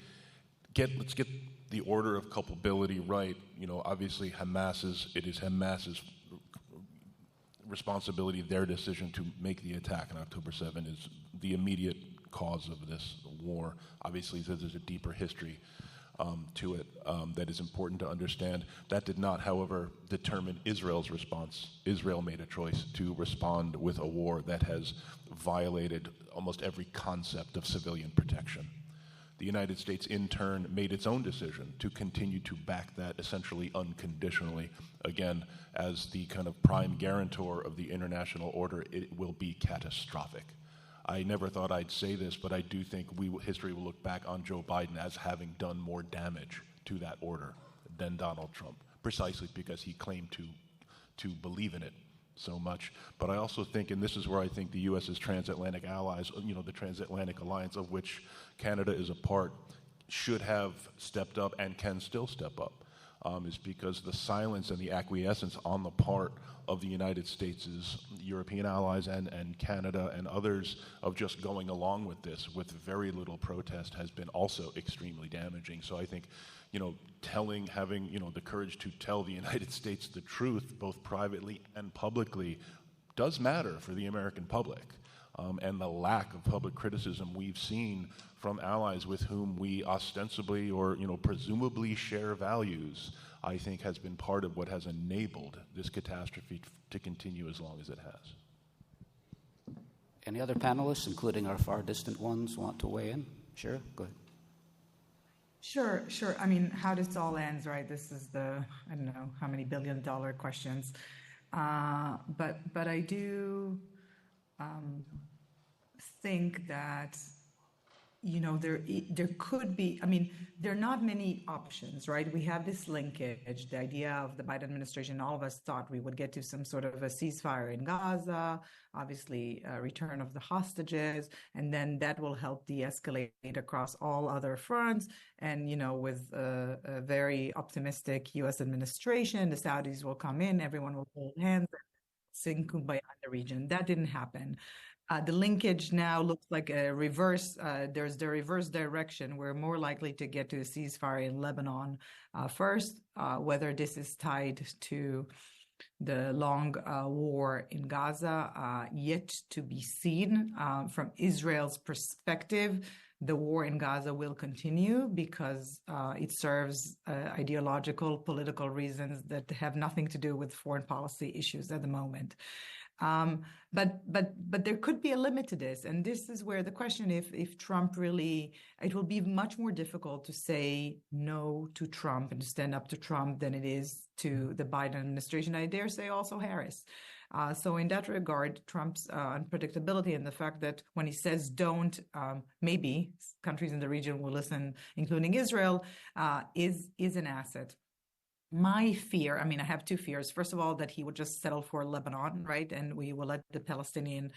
let's get the order of culpability right. You know, obviously it is Hamas's responsibility, their decision to make the attack on October 7 is the immediate cause of this war. Obviously, there's a deeper history to it that is important to understand. That did not, however, determine Israel's response. Israel made a choice to respond with a war that has violated almost every concept of civilian protection. The United States, in turn, made its own decision to continue to back that essentially unconditionally. Again, as the kind of prime guarantor of the international order, it will be catastrophic. I never thought I'd say this, but I do think history will look back on Joe Biden as having done more damage to that order than Donald Trump, precisely because he claimed to believe in it so much. But I also think, and this is where I think the U.S.'s transatlantic allies, you know, the transatlantic alliance of which Canada is a part, should have stepped up and can still step up, is because the silence and the acquiescence on the part of the United States' European allies and Canada and others of just going along with this with very little protest has been also extremely damaging. So I think, you know, having, you know, the courage to tell the United States the truth, both privately and publicly, does matter for the American public. And the lack of public criticism we've seen from allies with whom we ostensibly or, you know, presumably share values, I think has been part of what has enabled this catastrophe to continue as long as it has. Any other panelists, including our far distant ones, want to weigh in? Shira, go ahead. Sure. I mean, how this all ends, right? This is the, I don't know how many billion-dollar questions. But I do think that there could be, there are not many options, right? We have this linkage, the idea of the Biden administration, all of us thought we would get to some sort of a ceasefire in Gaza, obviously a return of the hostages, and then that will help de-escalate across all other fronts. And, with a very optimistic U.S. administration, the Saudis will come in, everyone will hold hands, sing Kumbaya in the region. That didn't happen. The linkage now looks like a reverse. There's the reverse direction. We're more likely to get to a ceasefire in Lebanon first, whether this is tied to the long war in Gaza, yet to be seen. From Israel's perspective, the war in Gaza will continue because it serves ideological, political reasons that have nothing to do with foreign policy issues at the moment. But there could be a limit to this. And this is where the question, if Trump really, it will be much more difficult to say no to Trump and to stand up to Trump than it is to the Biden administration. I dare say also Harris. So in that regard, Trump's unpredictability and the fact that when he says don't, maybe countries in the region will listen, including Israel, is an asset. My fear, I have two fears. First of all, that he would just settle for Lebanon, right? And we will let the Palestinian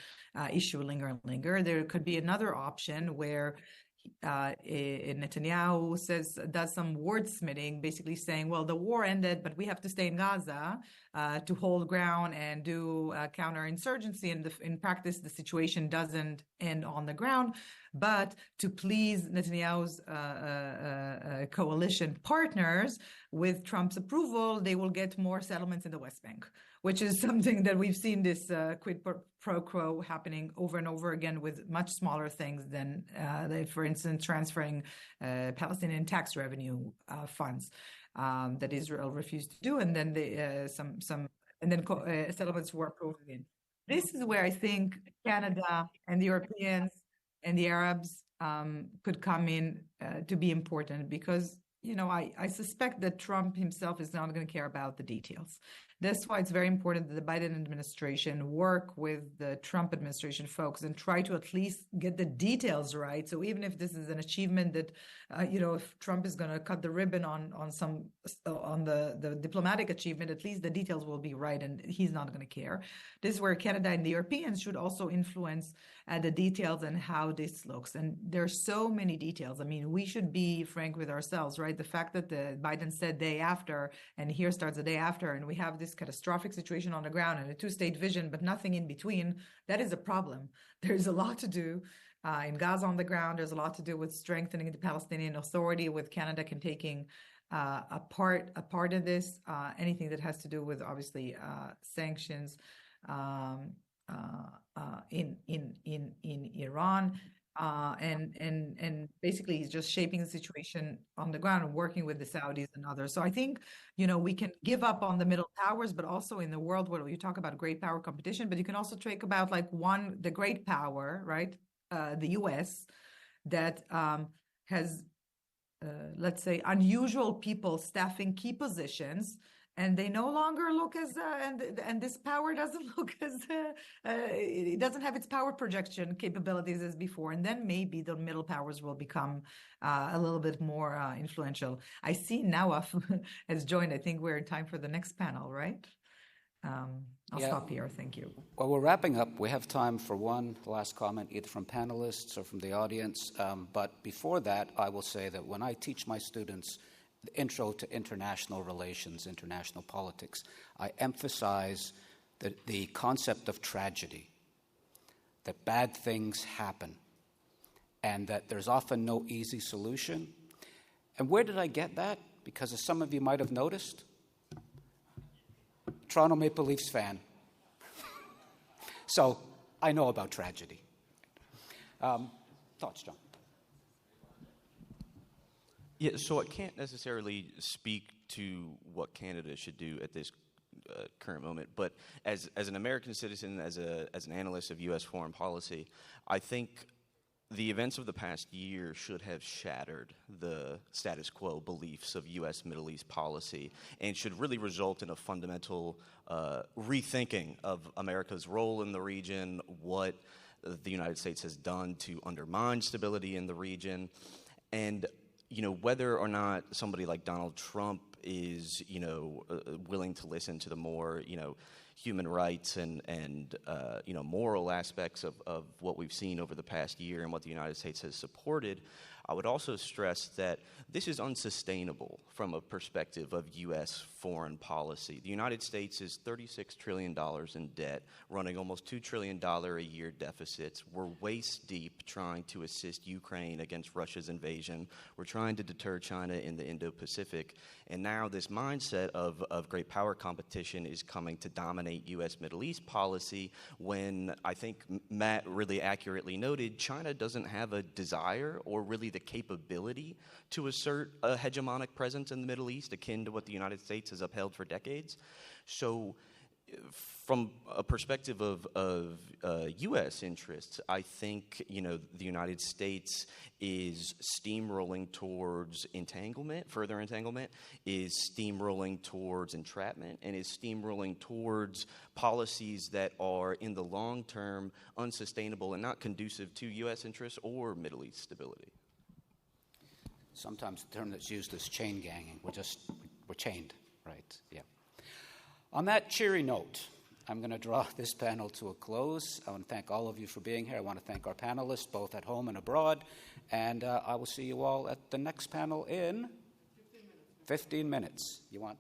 issue linger. There could be another option where Netanyahu does some wordsmithing, basically saying, well, the war ended, but we have to stay in Gaza to hold ground and do counterinsurgency. And in practice, the situation doesn't end on the ground. But to please Netanyahu's coalition partners, with Trump's approval, they will get more settlements in the West Bank, which is something that we've seen this quid pro quo happening over and over again with much smaller things than, for instance, transferring Palestinian tax revenue funds that Israel refused to do, and then settlements were approved again. This is where I think Canada and the Europeans and the Arabs could come in to be important, because I suspect that Trump himself is not going to care about the details. That's why it's very important that the Biden administration work with the Trump administration folks and try to at least get the details right. So even if this is an achievement that, if Trump is going to cut the ribbon on the diplomatic achievement, at least the details will be right, and he's not going to care. This is where Canada and the Europeans should also influence the details and how this looks. And there are so many details. We should be frank with ourselves, right? The fact that the Biden said day after, and here starts the day after, and we have this catastrophic situation on the ground and a two-state vision, but nothing in between, that is a problem. There's a lot to do in Gaza on the ground. There's a lot to do with strengthening the Palestinian Authority, with Canada taking a part of this, anything that has to do with, obviously, sanctions in Iran. And basically he's just shaping the situation on the ground and working with the Saudis and others. So I think, we can give up on the middle powers, but also in the world where you talk about great power competition, but you can also talk about the great power, right? The US, that has, let's say, unusual people staffing key positions, and they no longer look as, and this power doesn't look as, it doesn't have its power projection capabilities as before. And then maybe the middle powers will become a little bit more influential. I see Nawaf has joined. I think we're in time for the next panel, right? I'll stop here. Thank you. Well, we're wrapping up. We have time for one last comment, either from panelists or from the audience. But before that, I will say that when I teach my students the intro to international relations, international politics, I emphasize the concept of tragedy, that bad things happen, and that there's often no easy solution. And where did I get that? Because as some of you might have noticed, Toronto Maple Leafs fan. So I know about tragedy. Thoughts, John? Yeah, so I can't necessarily speak to what Canada should do at this current moment, but as an American citizen, as an analyst of U.S. foreign policy, I think the events of the past year should have shattered the status quo beliefs of U.S. Middle East policy and should really result in a fundamental rethinking of America's role in the region, what the United States has done to undermine stability in the region, and whether or not somebody like Donald Trump is willing to listen to the more human rights and moral aspects of what we've seen over the past year and what the United States has supported. I would also stress that this is unsustainable from a perspective of U.S. foreign policy. The United States is $36 trillion in debt, running almost $2 trillion a year deficits. We're waist deep trying to assist Ukraine against Russia's invasion. We're trying to deter China in the Indo-Pacific. And now this mindset of great power competition is coming to dominate U.S. Middle East policy when I think Matt really accurately noted China doesn't have a desire or really the capability to assert a hegemonic presence in the Middle East akin to what the United States has upheld for decades. So from a perspective of U.S. interests, I think the United States is steamrolling towards further entanglement, is steamrolling towards entrapment, and is steamrolling towards policies that are in the long term unsustainable and not conducive to U.S. interests or Middle East stability. Sometimes the term that's used is chain ganging. We're chained, right? Yeah. On that cheery note, I'm going to draw this panel to a close. I want to thank all of you for being here. I want to thank our panelists, both at home and abroad. And I will see you all at the next panel in 15 minutes. You want